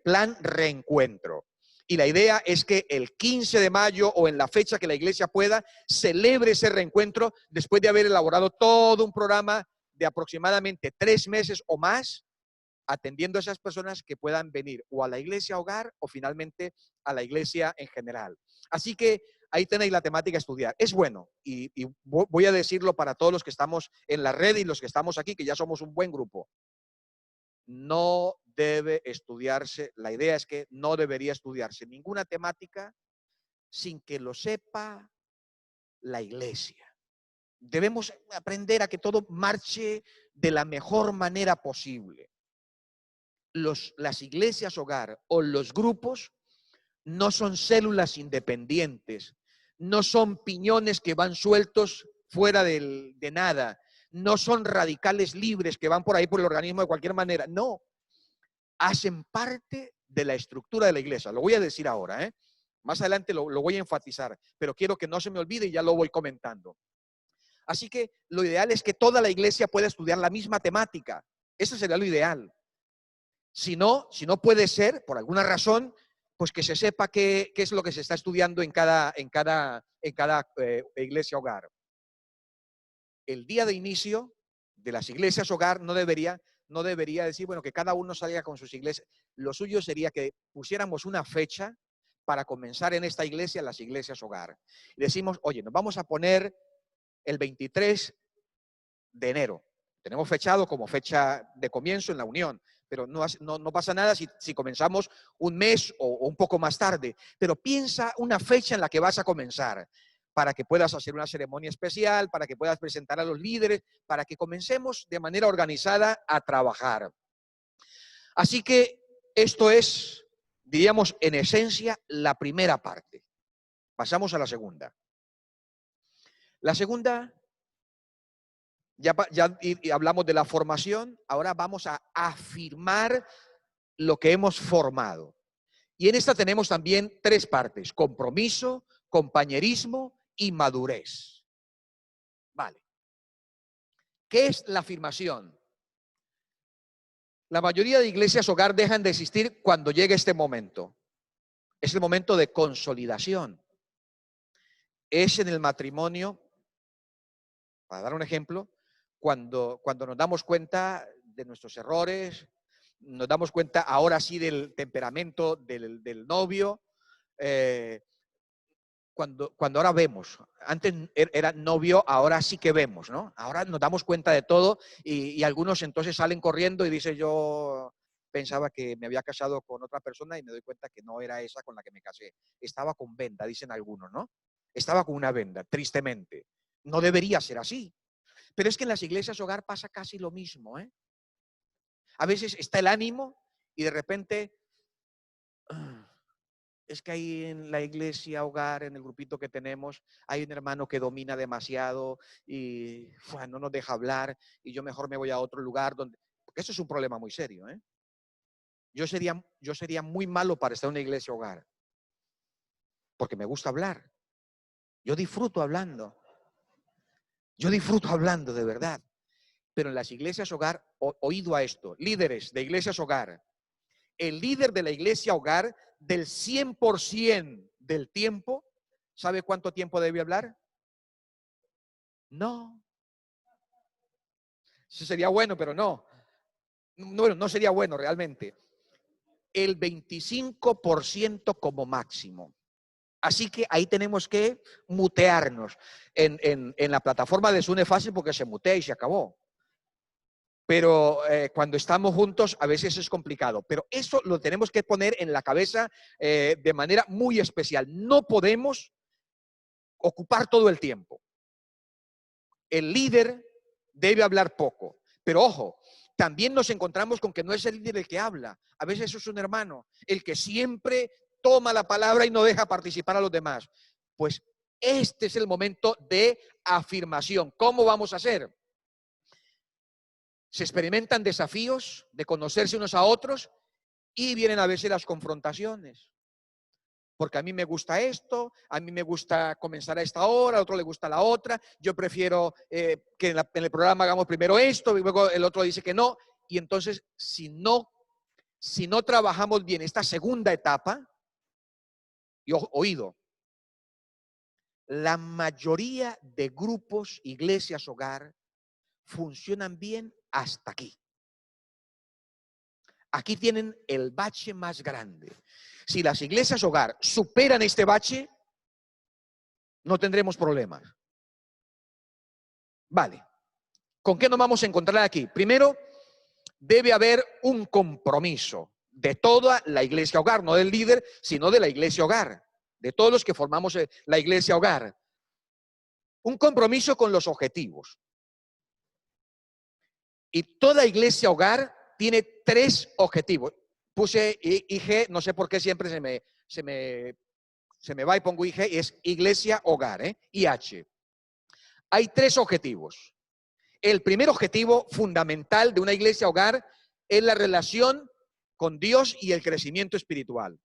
Plan Reencuentro. Y la idea es que el 15 de mayo o en la fecha que la iglesia pueda, celebre ese reencuentro después de haber elaborado todo un programa de aproximadamente 3 meses o más, atendiendo a esas personas que puedan venir o a la iglesia hogar o finalmente a la iglesia en general. Así que ahí tenéis la temática a estudiar. Es bueno, y voy a decirlo para todos los que estamos en la red y los que estamos aquí, que ya somos un buen grupo. No debe estudiarse, la idea es que no debería estudiarse ninguna temática sin que lo sepa la iglesia. Debemos aprender a que todo marche de la mejor manera posible. Las iglesias hogar o los grupos no son células independientes, no son piñones que van sueltos fuera de nada, no son radicales libres que van por ahí por el organismo de cualquier manera, no. Hacen parte de la estructura de la iglesia. Lo voy a decir ahora, más adelante lo voy a enfatizar, pero quiero que no se me olvide y ya lo voy comentando. Así que lo ideal es que toda la iglesia pueda estudiar la misma temática. Eso sería lo ideal. Si no puede ser, por alguna razón, pues que se sepa qué es lo que se está estudiando en cada iglesia hogar. El día de inicio de las iglesias hogar no debería decir, bueno, que cada uno salga con sus iglesias. Lo suyo sería que pusiéramos una fecha para comenzar en esta iglesia, las iglesias hogar. Y decimos, oye, nos vamos a poner el 23 de enero. Tenemos fechado como fecha de comienzo en la unión, pero no pasa nada si comenzamos un mes o un poco más tarde. Pero piensa una fecha en la que vas a comenzar, para que puedas hacer una ceremonia especial, para que puedas presentar a los líderes, para que comencemos de manera organizada a trabajar. Así que esto es, diríamos, en esencia, la primera parte. Pasamos a la segunda. La segunda, ya hablamos de la formación, ahora vamos a afirmar lo que hemos formado. Y en esta tenemos también 3 partes: compromiso, compañerismo y madurez. Vale. ¿Qué es la afirmación? La mayoría de iglesias hogar dejan de existir cuando llega este momento. Es el momento de consolidación. Es en el matrimonio, para dar un ejemplo, cuando nos damos cuenta de nuestros errores, nos damos cuenta ahora sí del temperamento del novio, cuando ahora vemos. Antes era novio, ahora sí que vemos, ¿no? Ahora nos damos cuenta de todo y algunos entonces salen corriendo y dicen, yo pensaba que me había casado con otra persona y me doy cuenta que no era esa con la que me casé. Estaba con venda, dicen algunos, ¿no? Estaba con una venda, tristemente. No debería ser así. Pero es que en las iglesias hogar pasa casi lo mismo, ¿eh? A veces está el ánimo y de repente... es que ahí en la iglesia hogar, en el grupito que tenemos, hay un hermano que domina demasiado y no nos deja hablar y yo mejor me voy a otro lugar donde... Porque eso es un problema muy serio, ¿eh? Yo sería muy malo para estar en una iglesia hogar porque me gusta hablar. Yo disfruto hablando. Yo disfruto hablando de verdad. Pero en las iglesias hogar, oído a esto, líderes de iglesias hogar, el líder de la iglesia hogar del 100% del tiempo, ¿sabe cuánto tiempo debe hablar? No. Eso sería bueno, pero no. No sería bueno realmente. El 25% como máximo. Así que ahí tenemos que mutearnos. En la plataforma de Zoom es fácil porque se mutea y se acabó. pero cuando estamos juntos a veces es complicado. Pero eso lo tenemos que poner en la cabeza de manera muy especial. No podemos ocupar todo el tiempo. El líder debe hablar poco, pero ojo, también nos encontramos con que no es el líder el que habla. A veces es un hermano, el que siempre toma la palabra y no deja participar a los demás. Pues este es el momento de afirmación. ¿Cómo vamos a hacer? Se experimentan desafíos de conocerse unos a otros y vienen a veces las confrontaciones. Porque a mí me gusta esto, a mí me gusta comenzar a esta hora, a otro le gusta la otra, yo prefiero que en el programa hagamos primero esto, y luego el otro dice que no. Y entonces, si no trabajamos bien esta segunda etapa, y oído, la mayoría de grupos, iglesias, hogar, funcionan bien hasta aquí. Aquí tienen el bache más grande. Si las iglesias hogar superan este bache, no tendremos problemas. Vale. ¿Con qué nos vamos a encontrar aquí? Primero, debe haber un compromiso de toda la iglesia hogar, no del líder, sino de la iglesia hogar, de todos los que formamos la iglesia hogar. Un compromiso con los objetivos. Y toda iglesia hogar tiene 3 objetivos. Puse IG, no sé por qué siempre se me va y pongo IG, y es iglesia hogar, IH. Hay 3 objetivos. El primer objetivo fundamental de una iglesia hogar es la relación con Dios y el crecimiento espiritual.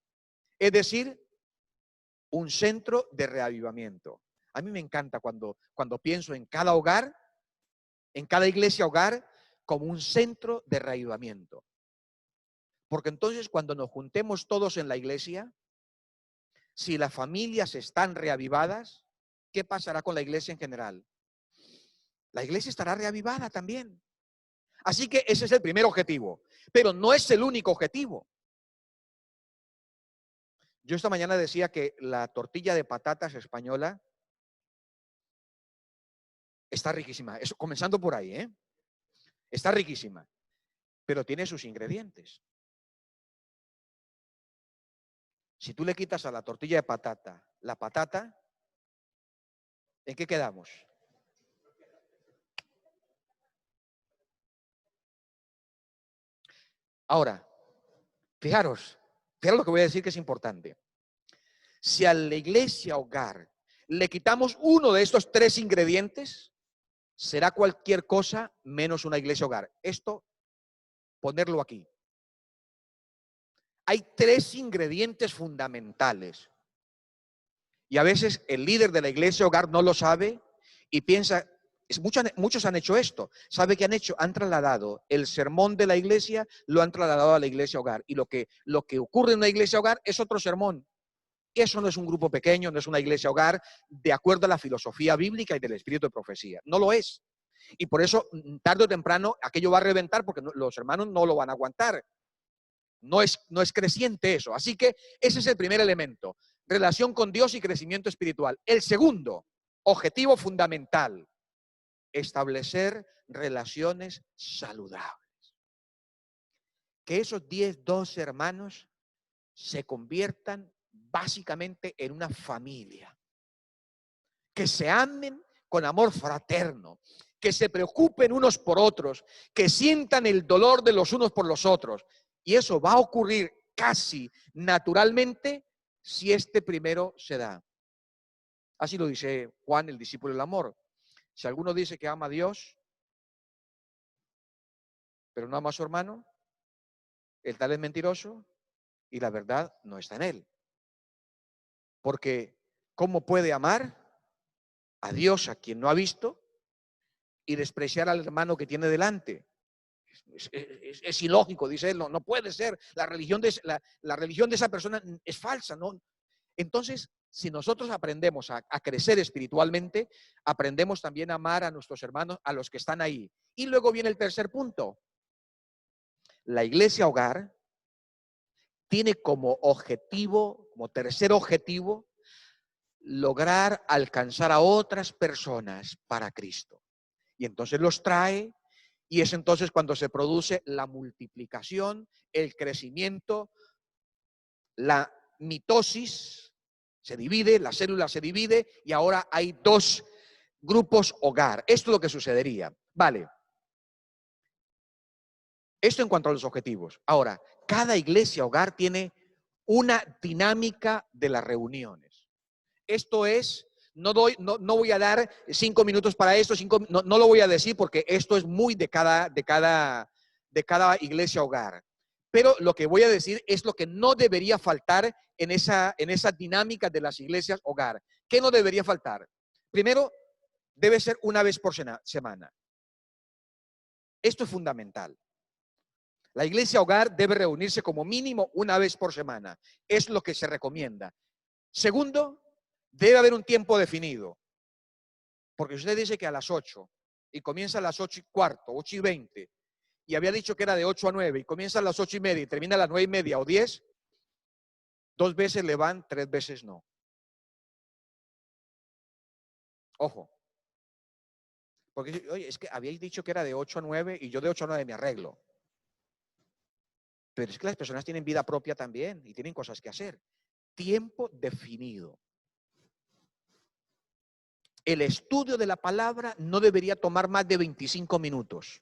Es decir, un centro de reavivamiento. A mí me encanta cuando pienso en cada hogar, en cada iglesia hogar, como un centro de reavivamiento. Porque entonces cuando nos juntemos todos en la iglesia, si las familias están reavivadas, ¿qué pasará con la iglesia en general? La iglesia estará reavivada también. Así que ese es el primer objetivo, pero no es el único objetivo. Yo esta mañana decía que la tortilla de patatas española está riquísima, eso, comenzando por ahí, está riquísima, pero tiene sus ingredientes. Si tú le quitas a la tortilla de patata la patata, ¿en qué quedamos? Ahora, fijaros lo que voy a decir que es importante. Si a la iglesia hogar le quitamos uno de estos 3 ingredientes, será cualquier cosa menos una iglesia hogar. Esto, ponerlo aquí. Hay 3 ingredientes fundamentales. Y a veces el líder de la iglesia hogar no lo sabe y piensa, muchos han hecho esto. ¿Sabe qué han hecho? Han trasladado el sermón de la iglesia, lo han trasladado a la iglesia hogar. Y lo que ocurre en una iglesia hogar es otro sermón. Eso no es un grupo pequeño, no es una iglesia hogar, de acuerdo a la filosofía bíblica y del espíritu de profecía. No lo es. Y por eso, tarde o temprano, aquello va a reventar porque los hermanos no lo van a aguantar. No es creciente eso. Así que ese es el primer elemento. Relación con Dios y crecimiento espiritual. El segundo, objetivo fundamental, establecer relaciones saludables. Que esos 10, 12 hermanos se conviertan básicamente en una familia. Que se amen con amor fraterno, que se preocupen unos por otros, que sientan el dolor de los unos por los otros. Y eso va a ocurrir casi naturalmente si este primero se da. Así lo dice Juan, el discípulo del amor. Si alguno dice que ama a Dios, pero no ama a su hermano, el tal es mentiroso y la verdad no está en él. Porque ¿cómo puede amar a Dios a quien no ha visto y despreciar al hermano que tiene delante? Es ilógico, dice él, no puede ser. La religión de esa persona es falsa, ¿no? Entonces, si nosotros aprendemos a crecer espiritualmente, aprendemos también a amar a nuestros hermanos, a los que están ahí. Y luego viene el tercer punto. La iglesia hogar tiene como objetivo, como tercer objetivo, lograr alcanzar a otras personas para Cristo. Y entonces los trae Y es entonces cuando se produce la multiplicación, el crecimiento, la mitosis, se divide, la célula se divide y ahora hay dos grupos hogar. Esto es lo que sucedería. Vale. Esto en cuanto a los objetivos. Ahora, cada iglesia hogar tiene una dinámica de las reuniones. Esto es, no voy a dar 5 minutos para esto, no lo voy a decir porque esto es muy de cada iglesia hogar. Pero lo que voy a decir es lo que no debería faltar en esa dinámica de las iglesias hogar. ¿Qué no debería faltar? Primero, debe ser una vez por semana. Esto es fundamental. La iglesia hogar debe reunirse como mínimo una vez por semana. Es lo que se recomienda. Segundo, debe haber un tiempo definido. Porque usted dice que a las 8 y comienza a las 8:15, 8:20, y había dicho que era de 8 a 9 y comienza a las 8:30 y termina a las 9:30 o 10, 2 veces le van, 3 veces no. Ojo. Porque, oye, es que habíais dicho que era de 8 a 9 y yo de 8 a 9 me arreglo. Pero es que las personas tienen vida propia también y tienen cosas que hacer. Tiempo definido. El estudio de la palabra no debería tomar más de 25 minutos.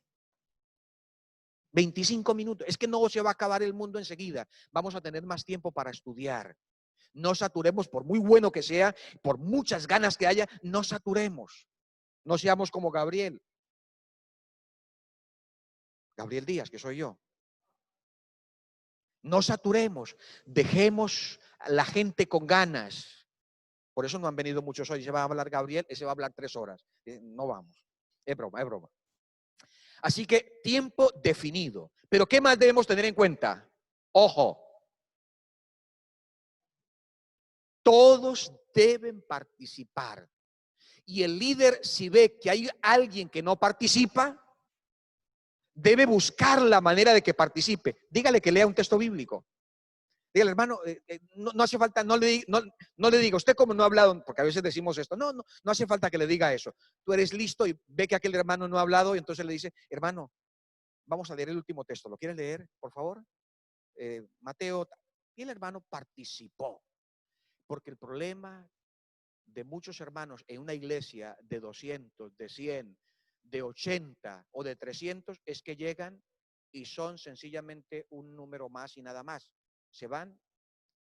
25 minutos. Es que no se va a acabar el mundo enseguida. Vamos a tener más tiempo para estudiar. No saturemos, por muy bueno que sea, por muchas ganas que haya, no saturemos. No seamos como Gabriel. Gabriel Díaz, que soy yo. No saturemos. Dejemos a la gente con ganas. Por eso no han venido muchos hoy. Se va a hablar Gabriel, ese va a hablar 3 horas. No vamos. Es broma, es broma. Así que tiempo definido. Pero ¿qué más debemos tener en cuenta? Ojo. Todos deben participar. Y el líder, si ve que hay alguien que no participa, debe buscar la manera de que participe. Dígale que lea un texto bíblico. Dígale, hermano, no hace falta, no le diga, usted como no ha hablado, porque a veces decimos esto, no hace falta que le diga eso. Tú eres listo y ve que aquel hermano no ha hablado y entonces le dice, hermano, vamos a leer el último texto. ¿Lo quiere leer, por favor? Mateo. Y el hermano participó. Porque el problema de muchos hermanos en una iglesia de 200, de 100, de 80 o de 300 es que llegan y son sencillamente un número más y nada más. Se van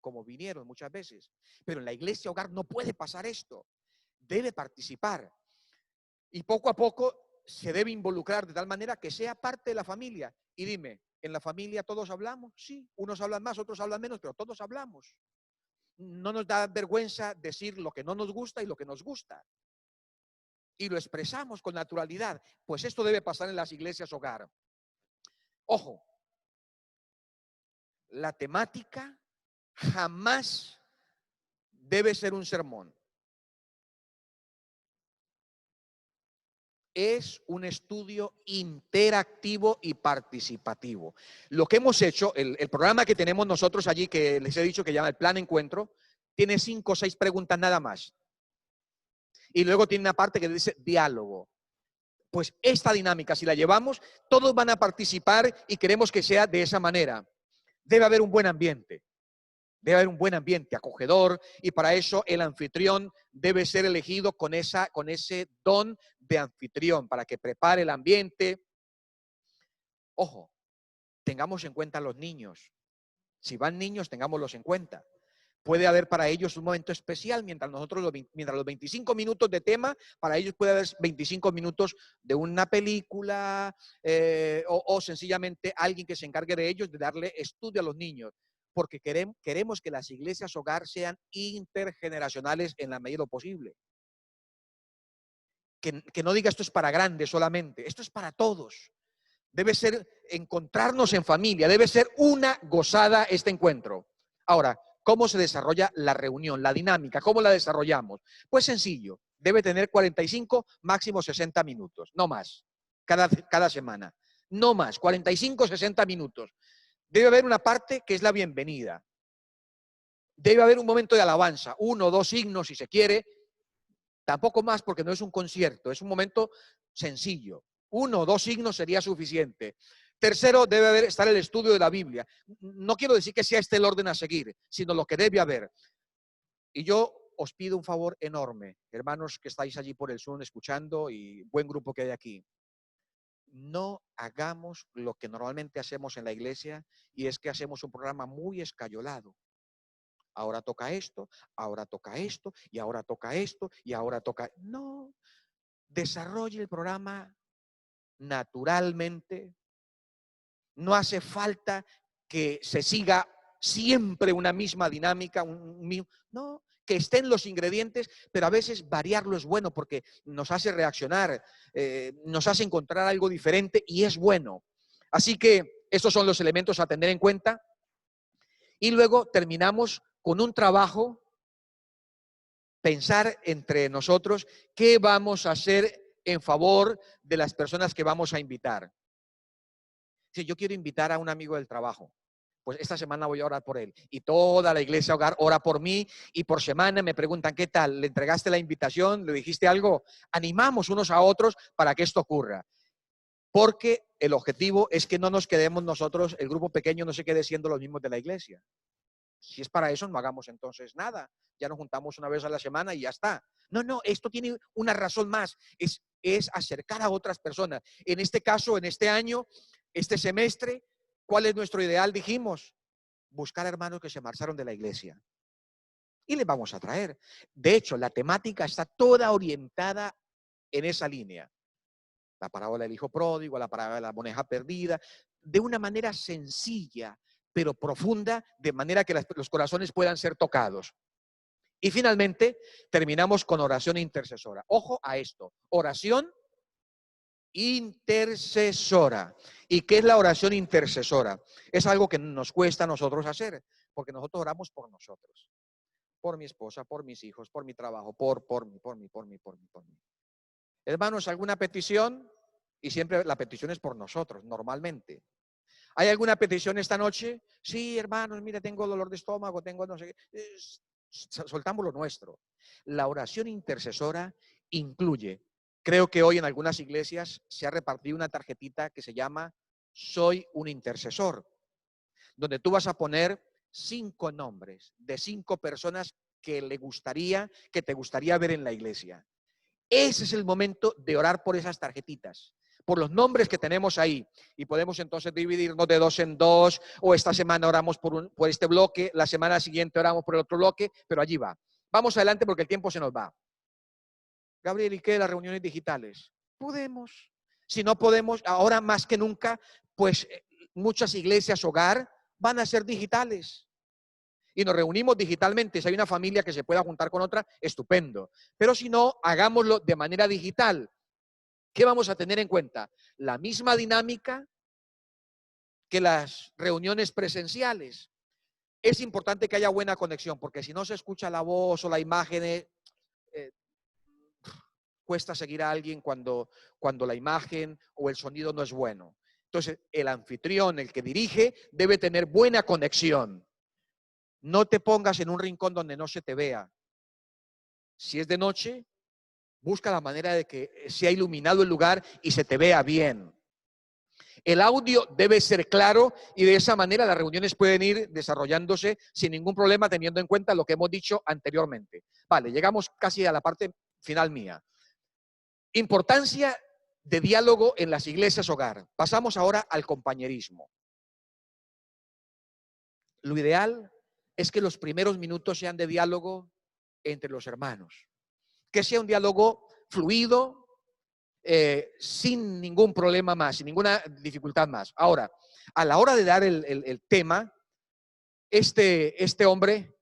como vinieron muchas veces. Pero en la iglesia hogar no puede pasar esto. Debe participar. Y poco a poco se debe involucrar de tal manera que sea parte de la familia. Y dime, ¿en la familia todos hablamos? Sí, unos hablan más, otros hablan menos, pero todos hablamos. No nos da vergüenza decir lo que no nos gusta y lo que nos gusta. Y lo expresamos con naturalidad. Pues esto debe pasar en las iglesias hogar. Ojo, la temática jamás debe ser un sermón. Es un estudio interactivo y participativo. Lo que hemos hecho, el programa que tenemos nosotros allí, que les he dicho que llama el Plan Encuentro, tiene 5 o 6 preguntas nada más. Y luego tiene una parte que dice diálogo. Pues esta dinámica, si la llevamos, todos van a participar y queremos que sea de esa manera. Debe haber un buen ambiente. Debe haber un buen ambiente acogedor y para eso el anfitrión debe ser elegido con ese don de anfitrión para que prepare el ambiente. Ojo, tengamos en cuenta a los niños. Si van niños, tengámoslos en cuenta. Puede haber para ellos un momento especial, mientras los 25 minutos de tema, para ellos puede haber 25 minutos de una película o sencillamente alguien que se encargue de ellos, de darle estudio a los niños. Porque queremos que las iglesias hogar sean intergeneracionales en la medida de lo posible. Que no diga esto es para grandes solamente, esto es para todos. Debe ser encontrarnos en familia, debe ser una gozada este encuentro. Ahora, ¿cómo se desarrolla la reunión, la dinámica? ¿Cómo la desarrollamos? Pues sencillo, debe tener 45, máximo 60 minutos, no más, cada semana. No más, 45, 60 minutos. Debe haber una parte que es la bienvenida. Debe haber un momento de alabanza, 1 o 2 himnos si se quiere, tampoco más porque no es un concierto, es un momento sencillo. 1 o 2 signos sería suficiente. Tercero, debe estar el estudio de la Biblia. No quiero decir que sea este el orden a seguir, sino lo que debe haber. Y yo os pido un favor enorme, hermanos que estáis allí por el Zoom escuchando y buen grupo que hay aquí. No hagamos lo que normalmente hacemos en la iglesia, y es que hacemos un programa muy escayolado. Ahora toca esto, ahora toca esto, y ahora toca esto, y ahora toca... No, desarrolle el programa naturalmente. No hace falta que se siga siempre una misma dinámica, no, que estén los ingredientes, pero a veces variarlo es bueno porque nos hace reaccionar, nos hace encontrar algo diferente y es bueno. Así que estos son los elementos a tener en cuenta. Y luego terminamos con un trabajo, pensar entre nosotros qué vamos a hacer en favor de las personas que vamos a invitar. Si yo quiero invitar a un amigo del trabajo, pues esta semana voy a orar por él. Y toda la iglesia hogar ora por mí, y por semana me preguntan, ¿qué tal? ¿Le entregaste la invitación? ¿Le dijiste algo? Animamos unos a otros para que esto ocurra. Porque el objetivo es que no nos quedemos nosotros, el grupo pequeño no se quede siendo los mismos de la iglesia. Si es para eso, no hagamos entonces nada. Ya nos juntamos una vez a la semana y ya está. No, esto tiene una razón más. Es acercar a otras personas. En este caso, en este año, este semestre, ¿cuál es nuestro ideal? Dijimos, buscar hermanos que se marcharon de la iglesia. Y les vamos a traer. De hecho, la temática está toda orientada en esa línea. La parábola del hijo pródigo, la parábola de la moneda perdida, de una manera sencilla, pero profunda, de manera que los corazones puedan ser tocados. Y finalmente, terminamos con oración intercesora. Ojo a esto, oración intercesora. ¿Y qué es la oración intercesora? Es algo que nos cuesta a nosotros hacer, porque nosotros oramos por nosotros, por mi esposa, por mis hijos, por mi trabajo, por mí. Hermanos, ¿alguna petición? Y siempre la petición es por nosotros, normalmente. ¿Hay alguna petición esta noche? Sí, hermanos, mire, tengo dolor de estómago, tengo no sé qué. Soltamos lo nuestro. La oración intercesora incluye, creo que hoy en algunas iglesias se ha repartido una tarjetita que se llama Soy un intercesor, donde tú vas a poner 5 nombres de 5 personas que te gustaría ver en la iglesia. Ese es el momento de orar por esas tarjetitas, por los nombres que tenemos ahí. Y podemos entonces dividirnos de 2 en 2, o esta semana oramos por este bloque, la semana siguiente oramos por el otro bloque, pero allí va. Vamos adelante porque el tiempo se nos va. Gabriel, ¿y qué de las reuniones digitales? Podemos. Si no podemos, ahora más que nunca, pues muchas iglesias hogar van a ser digitales. Y nos reunimos digitalmente. Si hay una familia que se pueda juntar con otra, estupendo. Pero si no, hagámoslo de manera digital. ¿Qué vamos a tener en cuenta? La misma dinámica que las reuniones presenciales. Es importante que haya buena conexión, porque si no se escucha la voz o la imagen, cuesta seguir a alguien cuando la imagen o el sonido no es bueno. Entonces, el anfitrión, el que dirige, debe tener buena conexión. No te pongas en un rincón donde no se te vea. Si es de noche, busca la manera de que sea iluminado el lugar y se te vea bien. El audio debe ser claro y de esa manera las reuniones pueden ir desarrollándose sin ningún problema, teniendo en cuenta lo que hemos dicho anteriormente. Vale, llegamos casi a la parte final mía. Importancia de diálogo en las iglesias hogar. Pasamos ahora al compañerismo. Lo ideal es que los primeros minutos sean de diálogo entre los hermanos. Que sea un diálogo fluido, sin ningún problema más, sin ninguna dificultad más. Ahora, a la hora de dar el tema, este hombre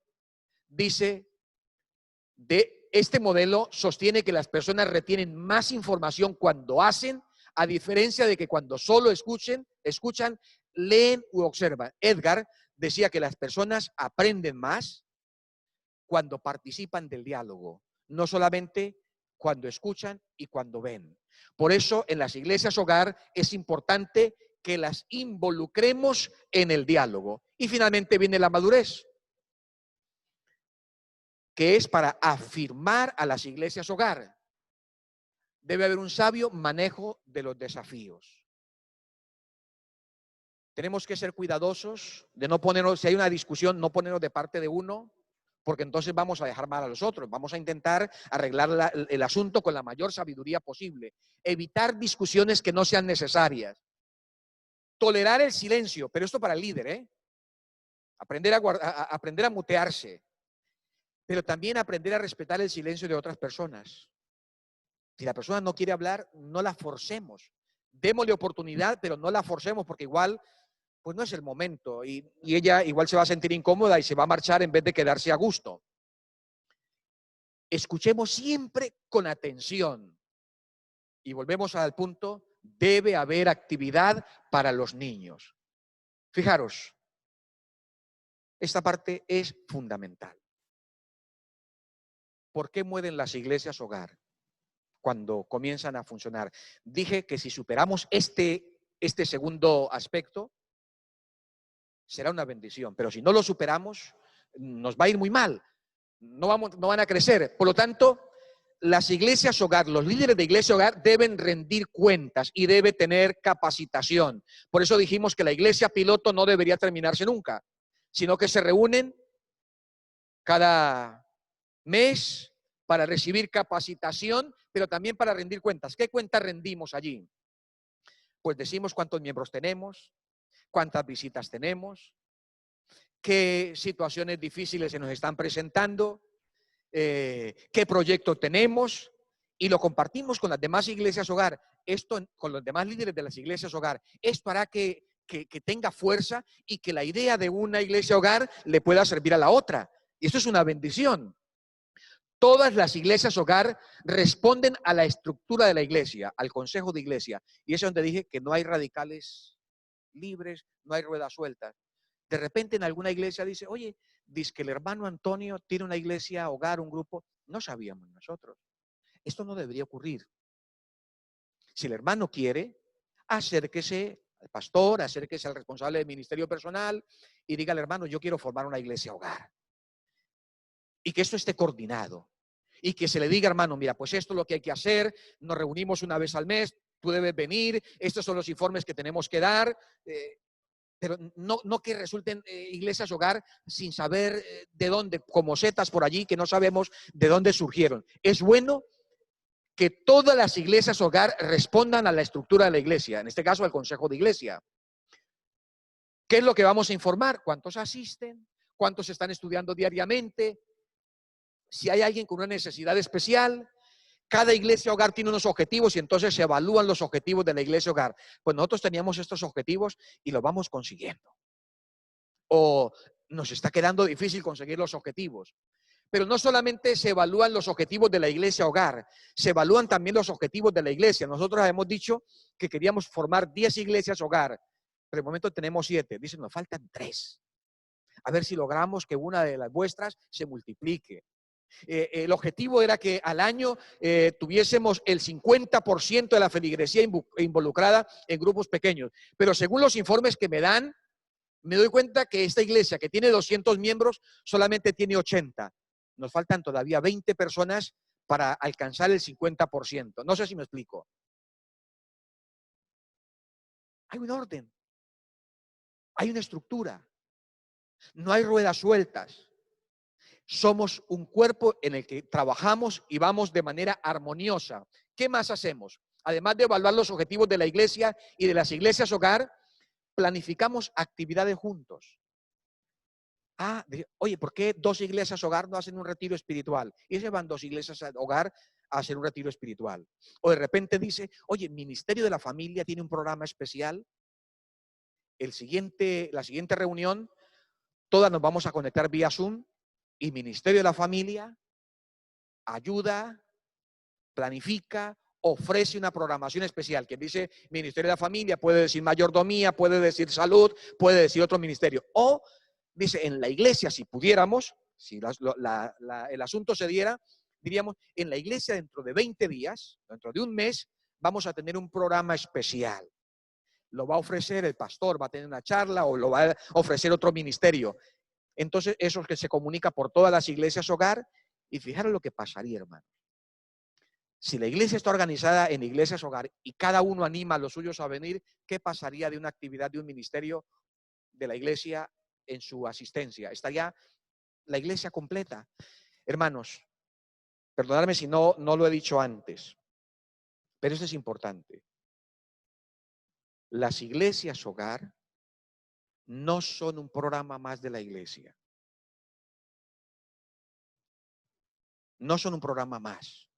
dice, de este modelo sostiene que las personas retienen más información cuando hacen, a diferencia de que cuando solo escuchan, leen u observan. Edgar decía que las personas aprenden más cuando participan del diálogo, no solamente cuando escuchan y cuando ven. Por eso en las iglesias hogar es importante que las involucremos en el diálogo. Y finalmente viene la madurez, que es para afirmar a las iglesias hogar. Debe haber un sabio manejo de los desafíos. Tenemos que ser cuidadosos de no ponernos, si hay una discusión, no ponernos de parte de uno, porque entonces vamos a dejar mal a los otros. Vamos a intentar arreglar el asunto con la mayor sabiduría posible. Evitar discusiones que no sean necesarias. Tolerar el silencio, pero esto para el líder, ¿eh? Aprender a mutearse, pero también aprender a respetar el silencio de otras personas. Si la persona no quiere hablar, no la forcemos. Démosle oportunidad, pero no la forcemos, porque igual pues no es el momento y ella igual se va a sentir incómoda y se va a marchar en vez de quedarse a gusto. Escuchemos siempre con atención y volvemos al punto, debe haber actividad para los niños. Fijaros, esta parte es fundamental. ¿Por qué mueren las iglesias hogar cuando comienzan a funcionar? Dije que si superamos este segundo aspecto, será una bendición, pero si no lo superamos, nos va a ir muy mal, no van a crecer. Por lo tanto, las iglesias hogar, los líderes de iglesia hogar deben rendir cuentas y debe tener capacitación. Por eso dijimos que la iglesia piloto no debería terminarse nunca, sino que se reúnen cada mes para recibir capacitación, pero también para rendir cuentas. ¿Qué cuentas rendimos allí? Pues decimos cuántos miembros tenemos, cuántas visitas tenemos, qué situaciones difíciles se nos están presentando, qué proyecto tenemos y lo compartimos con las demás iglesias hogar, esto con los demás líderes de las iglesias hogar. Esto hará que tenga fuerza y que la idea de una iglesia hogar le pueda servir a la otra. Y esto es una bendición. Todas las iglesias hogar responden a la estructura de la iglesia, al consejo de iglesia. Y eso es donde dije que no hay radicales libres, no hay ruedas sueltas. De repente en alguna iglesia dice, oye, dice que el hermano Antonio tiene una iglesia hogar, un grupo. No sabíamos nosotros. Esto no debería ocurrir. Si el hermano quiere, acérquese al pastor, acérquese al responsable del ministerio personal y diga al hermano, yo quiero formar una iglesia hogar. Y que esto esté coordinado. Y que se le diga, hermano, mira, pues esto es lo que hay que hacer, nos reunimos una vez al mes, tú debes venir, estos son los informes que tenemos que dar, pero no que resulten iglesias hogar sin saber de dónde, como setas por allí, que no sabemos de dónde surgieron. Es bueno que todas las iglesias hogar respondan a la estructura de la iglesia, en este caso al consejo de iglesia. ¿Qué es lo que vamos a informar? ¿Cuántos asisten? ¿Cuántos están estudiando diariamente? Si hay alguien con una necesidad especial. Cada iglesia hogar tiene unos objetivos y entonces se evalúan los objetivos de la iglesia hogar. Pues nosotros teníamos estos objetivos y los vamos consiguiendo. O nos está quedando difícil conseguir los objetivos. Pero no solamente se evalúan los objetivos de la iglesia hogar, se evalúan también los objetivos de la iglesia. Nosotros hemos dicho que queríamos formar 10 iglesias hogar, pero de momento tenemos 7. Dicen, nos faltan 3. A ver si logramos que una de las vuestras se multiplique. El objetivo era que al año tuviésemos el 50% de la feligresía involucrada en grupos pequeños. Pero según los informes que me dan, me doy cuenta que esta iglesia que tiene 200 miembros solamente tiene 80. Nos faltan todavía 20 personas para alcanzar el 50%. No sé si me explico. Hay un orden. Hay una estructura. No hay ruedas sueltas. Somos un cuerpo en el que trabajamos y vamos de manera armoniosa. ¿Qué más hacemos? Además de evaluar los objetivos de la iglesia y de las iglesias hogar, planificamos actividades juntos. Oye, ¿por qué 2 iglesias hogar no hacen un retiro espiritual? Y se van 2 iglesias hogar a hacer un retiro espiritual. O de repente dice, oye, Ministerio de la Familia tiene un programa especial. La siguiente reunión, todas nos vamos a conectar vía Zoom y Ministerio de la Familia ayuda, planifica, ofrece una programación especial. Quien dice Ministerio de la Familia puede decir mayordomía, puede decir salud, puede decir otro ministerio. O dice, en la iglesia, si pudiéramos, si el asunto se diera, diríamos, en la iglesia dentro de 20 días, dentro de un mes, vamos a tener un programa especial. Lo va a ofrecer el pastor, va a tener una charla o lo va a ofrecer otro ministerio. Entonces, eso es que se comunica por todas las iglesias hogar y fijaros lo que pasaría, hermano. Si la iglesia está organizada en iglesias hogar y cada uno anima a los suyos a venir, ¿qué pasaría de una actividad de un ministerio de la iglesia en su asistencia? Estaría la iglesia completa. Hermanos, perdonadme si no lo he dicho antes, pero esto es importante. Las iglesias hogar no son un programa más de la iglesia. No son un programa más.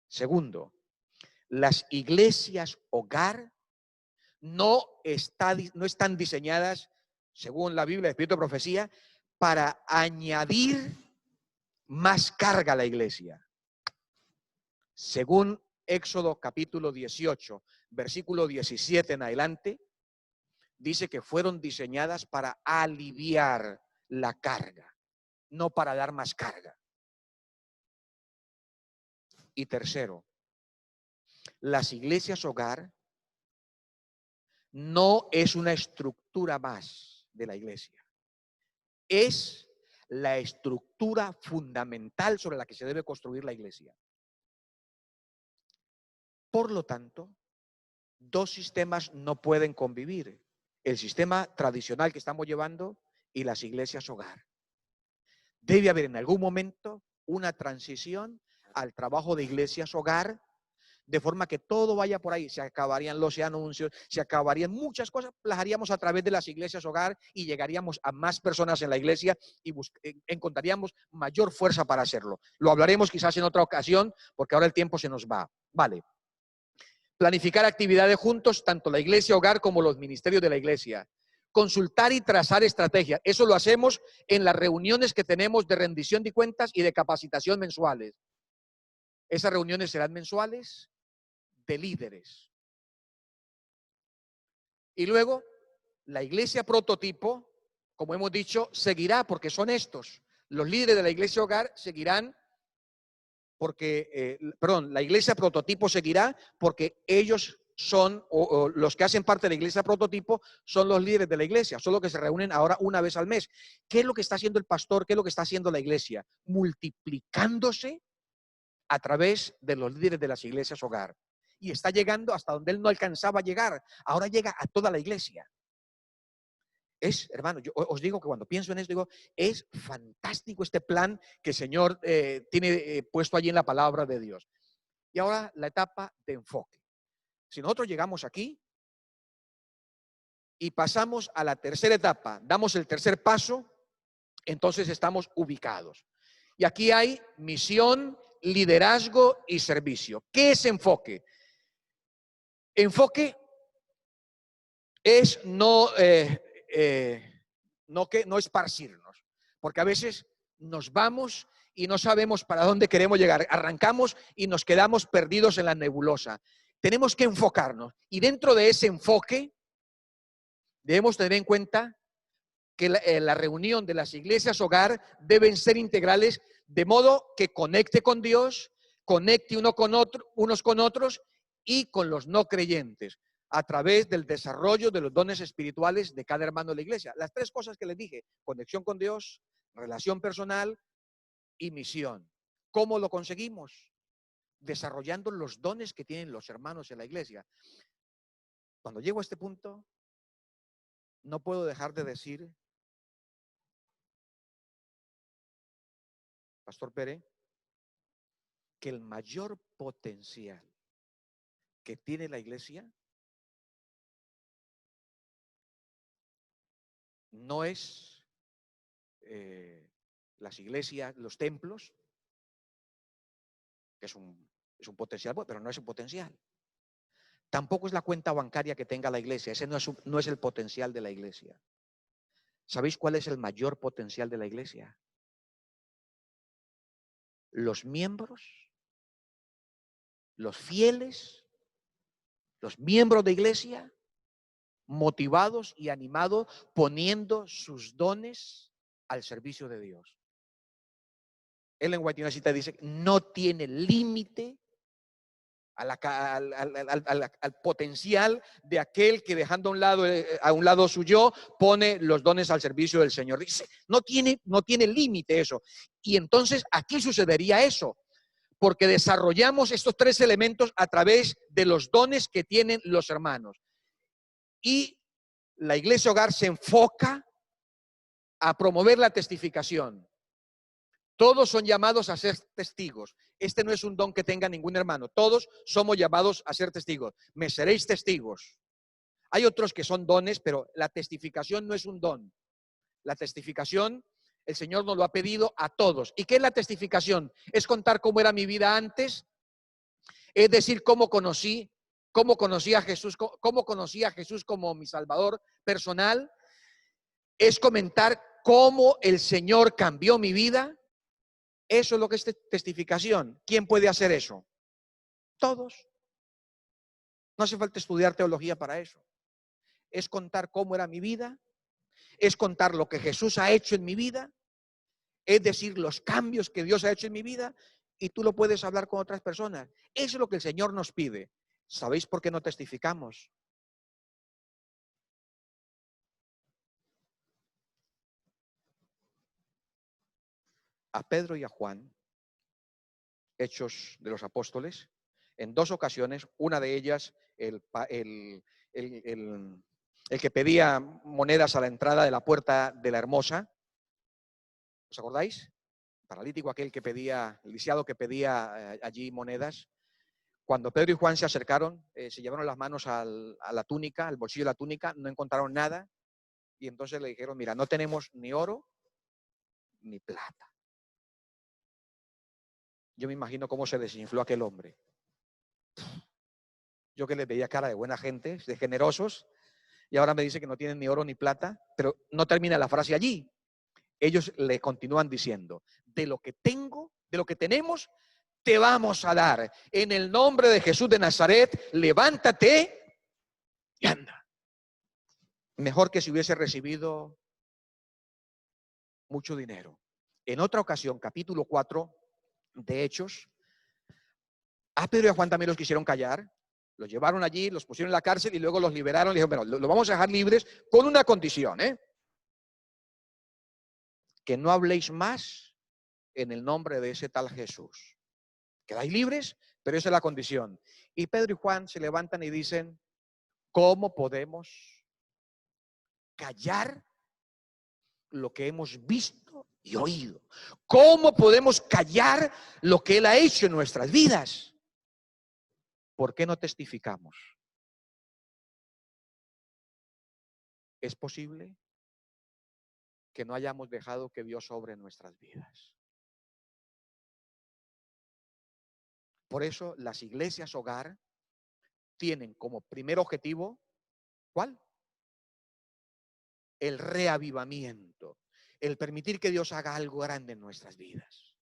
Segundo, las iglesias hogar no están diseñadas, según la Biblia, Espíritu de Profecía, para añadir más carga a la iglesia. Según Éxodo capítulo 18, versículo 17 en adelante, dice que fueron diseñadas para aliviar la carga, no para dar más carga. Y tercero, las iglesias hogar no es una estructura más de la iglesia. Es la estructura fundamental sobre la que se debe construir la iglesia. Por lo tanto, dos sistemas no pueden convivir. El sistema tradicional que estamos llevando y las iglesias hogar. Debe haber en algún momento una transición al trabajo de iglesias hogar, de forma que todo vaya por ahí. Se acabarían los anuncios, se acabarían muchas cosas, las haríamos a través de las iglesias hogar y llegaríamos a más personas en la iglesia y encontraríamos mayor fuerza para hacerlo. Lo hablaremos quizás en otra ocasión, porque ahora el tiempo se nos va. Vale. Planificar actividades juntos, tanto la iglesia hogar como los ministerios de la iglesia. Consultar y trazar estrategias. Eso lo hacemos en las reuniones que tenemos de rendición de cuentas y de capacitación mensuales. Esas reuniones serán mensuales de líderes. Y luego, la iglesia prototipo, como hemos dicho, seguirá porque son estos. Los líderes de la iglesia hogar seguirán porque, la iglesia prototipo seguirá porque ellos son, o los que hacen parte de la iglesia prototipo, son los líderes de la iglesia, solo que se reúnen ahora una vez al mes. ¿Qué es lo que está haciendo el pastor? ¿Qué es lo que está haciendo la iglesia? Multiplicándose a través de los líderes de las iglesias hogar. Y está llegando hasta donde él no alcanzaba a llegar. Ahora llega a toda la iglesia. Hermano, yo os digo que cuando pienso en esto, digo, es fantástico este plan que el Señor tiene puesto allí en la palabra de Dios. Y ahora la etapa de enfoque. Si nosotros llegamos aquí y pasamos a la tercera etapa, damos el tercer paso, entonces estamos ubicados. Y aquí hay misión, liderazgo y servicio. ¿Qué es enfoque? Enfoque es no esparcirnos, porque a veces nos vamos y no sabemos para dónde queremos llegar. Arrancamos y nos quedamos perdidos en la nebulosa. Tenemos que enfocarnos y dentro de ese enfoque debemos tener en cuenta que la reunión de las iglesias hogar deben ser integrales de modo que conecte con Dios, conecte unos con otros y con los no creyentes a través del desarrollo de los dones espirituales de cada hermano de la iglesia. Las tres cosas que les dije: conexión con Dios, relación personal y misión. ¿Cómo lo conseguimos? Desarrollando los dones que tienen los hermanos en la iglesia. Cuando llego a este punto, no puedo dejar de decir, Pastor Pérez, que el mayor potencial que tiene la iglesia no es las iglesias, los templos, que es un potencial, pero no es un potencial. Tampoco es la cuenta bancaria que tenga la iglesia, ese no es el potencial de la iglesia. ¿Sabéis cuál es el mayor potencial de la iglesia? Los miembros, los fieles, los miembros de iglesia, motivados y animados, poniendo sus dones al servicio de Dios. Ellen White, una cita, dice: no tiene límite al potencial de aquel que, dejando a un lado su yo, pone los dones al servicio del Señor. Dice, no tiene límite eso. Y entonces aquí sucedería eso, porque desarrollamos estos tres elementos a través de los dones que tienen los hermanos. Y la Iglesia Hogar se enfoca a promover la testificación. Todos son llamados a ser testigos. Este no es un don que tenga ningún hermano. Todos somos llamados a ser testigos. Me seréis testigos. Hay otros que son dones, pero la testificación no es un don. La testificación, el Señor nos lo ha pedido a todos. ¿Y qué es la testificación? Es contar cómo era mi vida antes, es decir, cómo conocí a Jesús, cómo conocí a Jesús como mi Salvador personal. Es comentar cómo el Señor cambió mi vida. Eso es lo que es testificación. ¿Quién puede hacer eso? Todos. No hace falta estudiar teología para eso. Es contar cómo era mi vida, es contar lo que Jesús ha hecho en mi vida, es decir, los cambios que Dios ha hecho en mi vida, y tú lo puedes hablar con otras personas. Eso es lo que el Señor nos pide. ¿Sabéis por qué no testificamos? A Pedro y a Juan, Hechos de los Apóstoles, en dos ocasiones, una de ellas el que pedía monedas a la entrada de la puerta de la Hermosa, ¿os acordáis? El paralítico aquel que pedía, el lisiado que pedía allí monedas. Cuando Pedro y Juan se acercaron, se llevaron las manos a la túnica, al bolsillo de la túnica, no encontraron nada, y entonces le dijeron, mira, no tenemos ni oro ni plata. Yo me imagino cómo se desinfló aquel hombre. Yo que les veía cara de buena gente, de generosos, y ahora me dice que no tienen ni oro ni plata, pero no termina la frase allí. Ellos le continúan diciendo, de lo que tengo, de lo que tenemos, te vamos a dar. En el nombre de Jesús de Nazaret, levántate y anda. Mejor que si hubiese recibido mucho dinero. En otra ocasión, capítulo 4 de Hechos, a Pedro y a Juan también los quisieron callar. Los llevaron allí, los pusieron en la cárcel y luego los liberaron. Le dijeron, bueno, los vamos a dejar libres con una condición, que no habléis más en el nombre de ese tal Jesús. Quedáis libres, pero esa es la condición. Y Pedro y Juan se levantan y dicen, ¿cómo podemos callar lo que hemos visto y oído? ¿Cómo podemos callar lo que Él ha hecho en nuestras vidas? ¿Por qué no testificamos? ¿Es posible que no hayamos dejado que Dios obre en nuestras vidas? Por eso las iglesias hogar tienen como primer objetivo, ¿cuál? El reavivamiento, el permitir que Dios haga algo grande en nuestras vidas.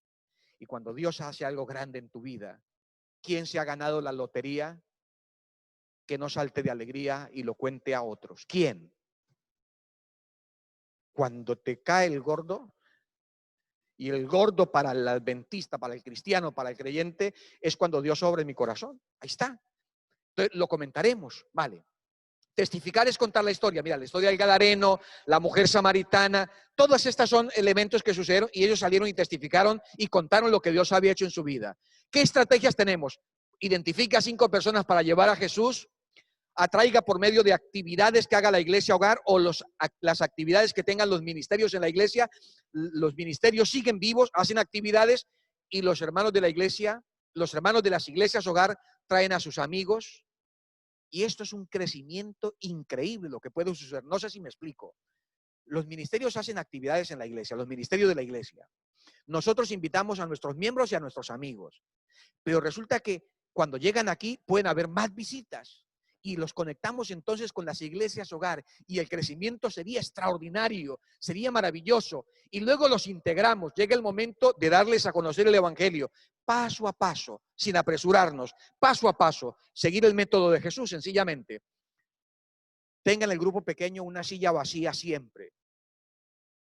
Y cuando Dios hace algo grande en tu vida, ¿quién se ha ganado la lotería? Que no salte de alegría y lo cuente a otros. ¿Quién? Cuando te cae el gordo, y el gordo para el adventista, para el cristiano, para el creyente, es cuando Dios obra en mi corazón. Ahí está. Entonces, lo comentaremos, vale. Testificar es contar la historia. Mira, la historia del Gadareno, la mujer samaritana, todas estas son elementos que sucedieron y ellos salieron y testificaron y contaron lo que Dios había hecho en su vida. ¿Qué estrategias tenemos? Identifica a 5 personas para llevar a Jesús, atraiga por medio de actividades que haga la iglesia hogar o las actividades que tengan los ministerios en la iglesia. Los ministerios siguen vivos, hacen actividades y los hermanos de la iglesia, los hermanos de las iglesias hogar traen a sus amigos. Y esto es un crecimiento increíble lo que puede suceder. No sé si me explico. Los ministerios hacen actividades en la iglesia, los ministerios de la iglesia. Nosotros invitamos a nuestros miembros y a nuestros amigos. Pero resulta que cuando llegan aquí pueden haber más visitas. Y los conectamos entonces con las iglesias hogar. Y el crecimiento sería extraordinario, sería maravilloso. Y luego los integramos. Llega el momento de darles a conocer el evangelio. Paso a paso, sin apresurarnos, paso a paso, seguir el método de Jesús, sencillamente. Tengan el grupo pequeño una silla vacía siempre,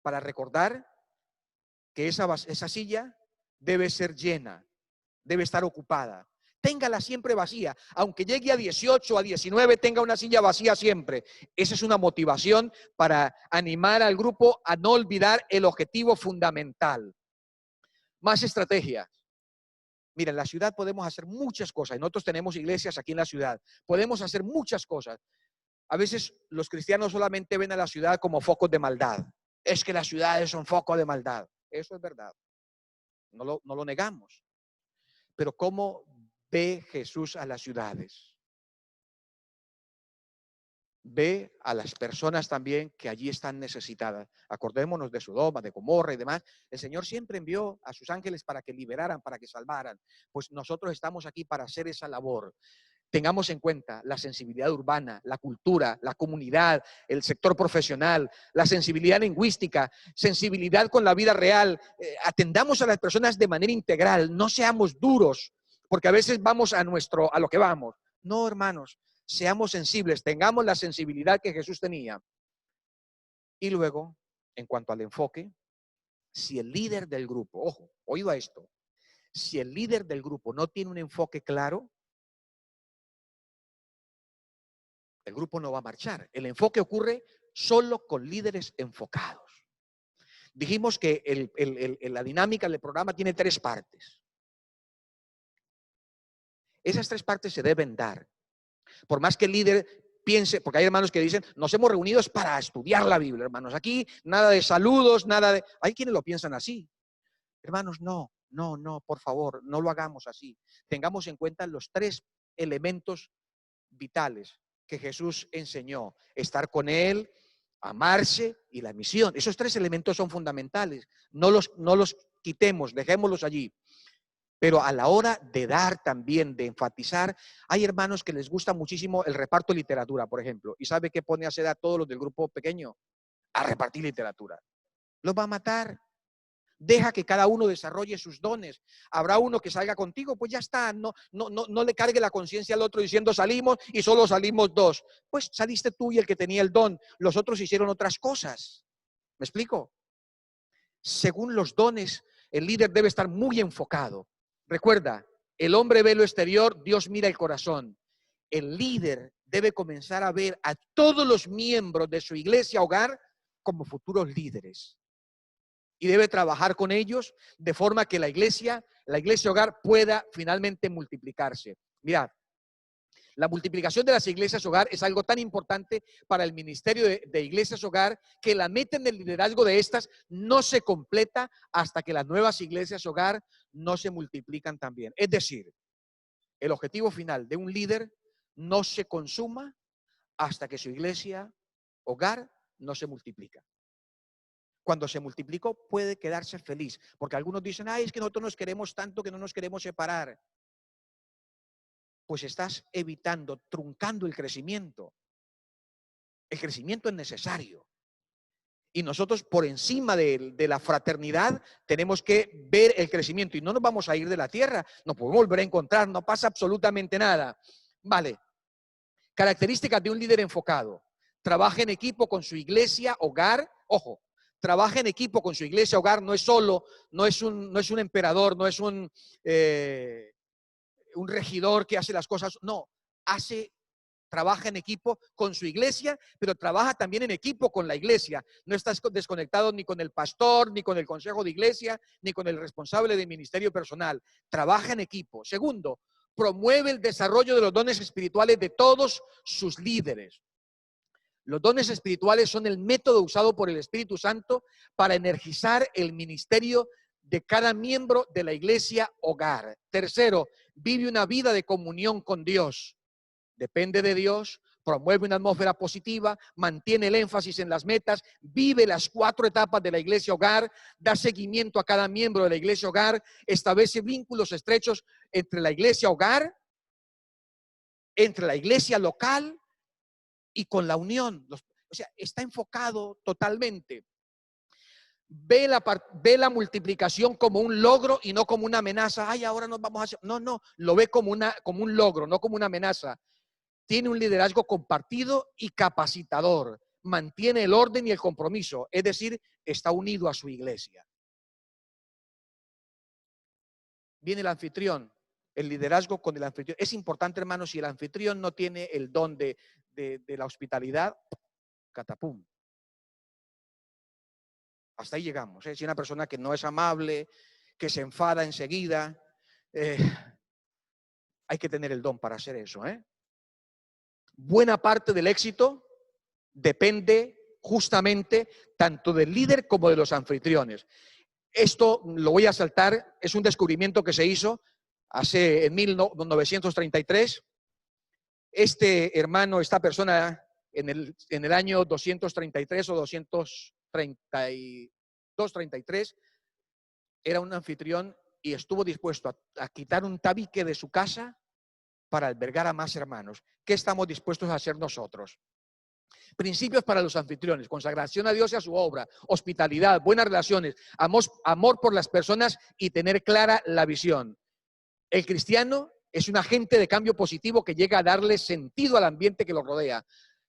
para recordar que esa silla debe ser llena, debe estar ocupada. Téngala siempre vacía, aunque llegue a 18, a 19, tenga una silla vacía siempre. Esa es una motivación para animar al grupo a no olvidar el objetivo fundamental. Más estrategias. Mira, en la ciudad podemos hacer muchas cosas. Y nosotros tenemos iglesias aquí en la ciudad. Podemos hacer muchas cosas. A veces los cristianos solamente ven a la ciudad como focos de maldad. Es que las ciudades son focos de maldad. Eso es verdad. No lo negamos. Pero ¿cómo ve Jesús a las ciudades? Ve a las personas también que allí están necesitadas. Acordémonos de Sodoma, de Gomorra y demás. El Señor siempre envió a sus ángeles para que liberaran, para que salvaran. Pues nosotros estamos aquí para hacer esa labor. Tengamos en cuenta la sensibilidad urbana, la cultura, la comunidad, el sector profesional, la sensibilidad lingüística, sensibilidad con la vida real. Atendamos a las personas de manera integral, no seamos duros, porque a veces vamos a lo que vamos. No, hermanos, seamos sensibles, tengamos la sensibilidad que Jesús tenía. Y luego, en cuanto al enfoque, si el líder del grupo, ojo, oído a esto, si el líder del grupo no tiene un enfoque claro, el grupo no va a marchar. El enfoque ocurre solo con líderes enfocados. Dijimos que la dinámica del programa tiene 3 partes. Esas 3 partes se deben dar. Por más que el líder piense, porque hay hermanos que dicen, nos hemos reunido para estudiar la Biblia, hermanos. Aquí nada de saludos, nada de... Hay quienes lo piensan así. Hermanos, no, por favor, no lo hagamos así. Tengamos en cuenta los 3 elementos vitales que Jesús enseñó: estar con Él, amarse y la misión. Esos 3 elementos son fundamentales. No los quitemos, dejémoslos allí. Pero a la hora de dar también, de enfatizar, hay hermanos que les gusta muchísimo el reparto de literatura, por ejemplo. ¿Y sabe qué pone a hacer a todos los del grupo pequeño? A repartir literatura. Los va a matar. Deja que cada uno desarrolle sus dones. Habrá uno que salga contigo, pues ya está. No le cargue la conciencia al otro diciendo salimos y solo salimos 2. Pues saliste tú y el que tenía el don. Los otros hicieron otras cosas. ¿Me explico? Según los dones, el líder debe estar muy enfocado. Recuerda, el hombre ve lo exterior, Dios mira el corazón. El líder debe comenzar a ver a todos los miembros de su iglesia hogar como futuros líderes. Y debe trabajar con ellos de forma que la iglesia hogar pueda finalmente multiplicarse. Mirad, la multiplicación de las iglesias hogar es algo tan importante para el ministerio de iglesias hogar que la meta en el liderazgo de estas no se completa hasta que las nuevas iglesias hogar no se multiplican también. Es decir, el objetivo final de un líder no se consuma hasta que su iglesia hogar no se multiplica. Cuando se multiplicó puede quedarse feliz, porque algunos dicen, ay, es que nosotros nos queremos tanto que no nos queremos separar. Pues estás evitando, truncando el crecimiento. El crecimiento es necesario. Y nosotros por encima de la fraternidad tenemos que ver el crecimiento y no nos vamos a ir de la tierra, nos podemos volver a encontrar, no pasa absolutamente nada. Vale, características de un líder enfocado: trabaja en equipo con su iglesia, hogar. Ojo, trabaja en equipo con su iglesia, hogar, no es solo, no es un emperador, no es un regidor que hace las cosas, no, trabaja en equipo con su iglesia, pero trabaja también en equipo con la iglesia. No estás desconectado ni con el pastor, ni con el consejo de iglesia, ni con el responsable de ministerio personal. Trabaja en equipo. Segundo, promueve el desarrollo de los dones espirituales de todos sus líderes. Los dones espirituales son el método usado por el Espíritu Santo para energizar el ministerio de cada miembro de la iglesia hogar. Tercero, vive una vida de comunión con Dios. Depende de Dios, promueve una atmósfera positiva, mantiene el énfasis en las metas, vive las 4 etapas de la iglesia hogar, da seguimiento a cada miembro de la iglesia hogar, establece vínculos estrechos entre la iglesia hogar, entre la iglesia local y con la unión. O sea, está enfocado totalmente. Ve la multiplicación como un logro y no como una amenaza. Ay, ahora nos vamos a hacer. No, lo ve como un logro, no como una amenaza. Tiene un liderazgo compartido y capacitador. Mantiene el orden y el compromiso. Es decir, está unido a su iglesia. Viene el anfitrión. El liderazgo con el anfitrión. Es importante, hermanos, si el anfitrión no tiene el don de la hospitalidad, catapum. Hasta ahí llegamos. Si una persona que no es amable, que se enfada enseguida, Eh, hay que tener el don para hacer eso, ¿eh? Buena parte del éxito depende justamente tanto del líder como de los anfitriones. Esto lo voy a saltar, es un descubrimiento que se hizo en 1933. Este hermano, esta persona, en el año 233 o 232, 33, era un anfitrión y estuvo dispuesto a quitar un tabique de su casa para albergar a más hermanos. ¿Qué estamos dispuestos a hacer nosotros? Principios para los anfitriones: consagración a Dios y a su obra, hospitalidad, buenas relaciones, amor por las personas y tener clara la visión. El cristiano es un agente de cambio positivo que llega a darle sentido al ambiente que lo rodea.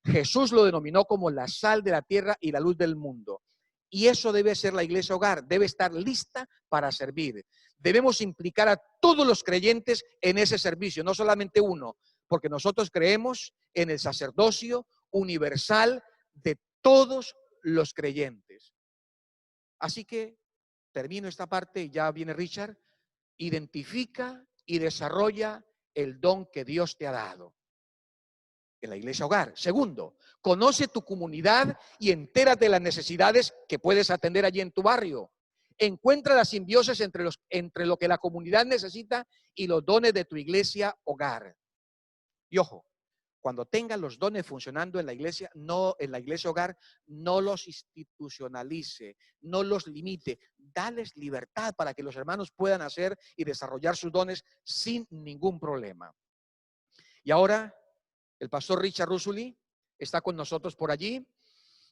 Jesús lo denominó como la sal de la tierra y la luz del mundo. Y eso debe ser la iglesia hogar, debe estar lista para servir. Debemos implicar a todos los creyentes en ese servicio, no solamente uno, porque nosotros creemos en el sacerdocio universal de todos los creyentes. Así que termino esta parte y ya viene Richard. Identifica y desarrolla el don que Dios te ha dado en la iglesia hogar. Segundo, conoce tu comunidad y entérate de las necesidades que puedes atender allí en tu barrio. Encuentra la simbiosis entre lo que la comunidad necesita y los dones de tu iglesia hogar. Y ojo, cuando tengas los dones funcionando en la iglesia, hogar, no los institucionalice, no los limite, dales libertad para que los hermanos puedan hacer y desarrollar sus dones sin ningún problema. Y ahora el pastor Richard Rusuli está con nosotros por allí,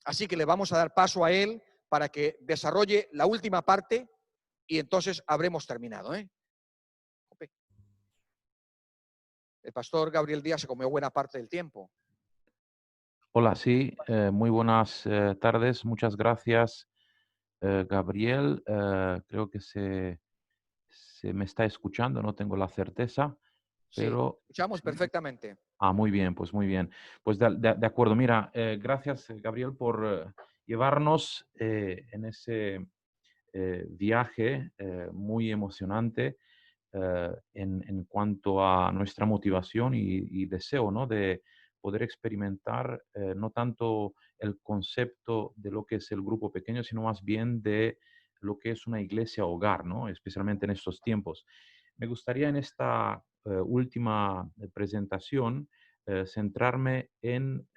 así que le vamos a dar paso a él para que desarrolle la última parte y entonces habremos terminado, ¿eh? El pastor Gabriel Díaz se comió buena parte del tiempo. Hola, sí, muy buenas tardes. Muchas gracias, Gabriel. Creo que se me está escuchando, no tengo la certeza, Sí, pero... escuchamos perfectamente. muy bien, pues muy bien. Pues de acuerdo. Mira, gracias, Gabriel, por llevarnos en ese viaje muy emocionante en cuanto a nuestra motivación y deseo, ¿no? De poder experimentar no tanto el concepto de lo que es el grupo pequeño, sino más bien de lo que es una iglesia hogar, ¿no? Especialmente en estos tiempos. Me gustaría en esta última presentación centrarme en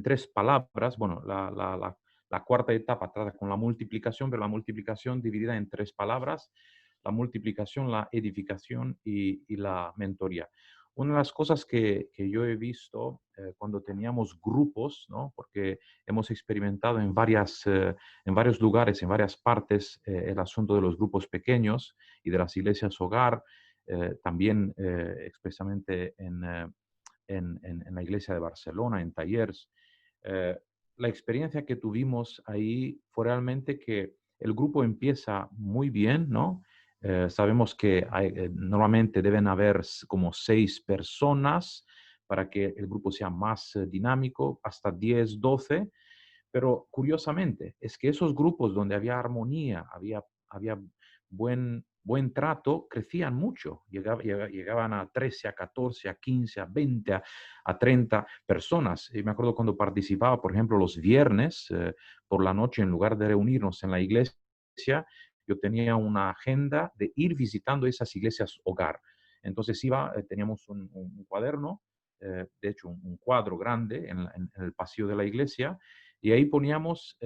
tres palabras. Bueno, la cuarta etapa trata con la multiplicación, pero la multiplicación dividida en tres palabras: la multiplicación, la edificación y la mentoría. Una de las cosas que yo he visto cuando teníamos grupos, ¿no? Porque hemos experimentado en varios lugares, en varias partes, el asunto de los grupos pequeños y de las iglesias hogar, también expresamente en la iglesia de Barcelona, en talleres. Eh, la experiencia que tuvimos ahí fue realmente que el grupo empieza muy bien, ¿no? Sabemos que normalmente deben haber como 6 personas para que el grupo sea más dinámico, hasta 10, 12, pero curiosamente es que esos grupos donde había armonía, había buen trato, crecían mucho. Llegaban a 13, a 14, a 15, a 20, a 30 personas. Y me acuerdo cuando participaba, por ejemplo, los viernes por la noche, en lugar de reunirnos en la iglesia, yo tenía una agenda de ir visitando esas iglesias hogar. Entonces teníamos un cuaderno, de hecho un cuadro grande en el pasillo de la iglesia, y ahí poníamos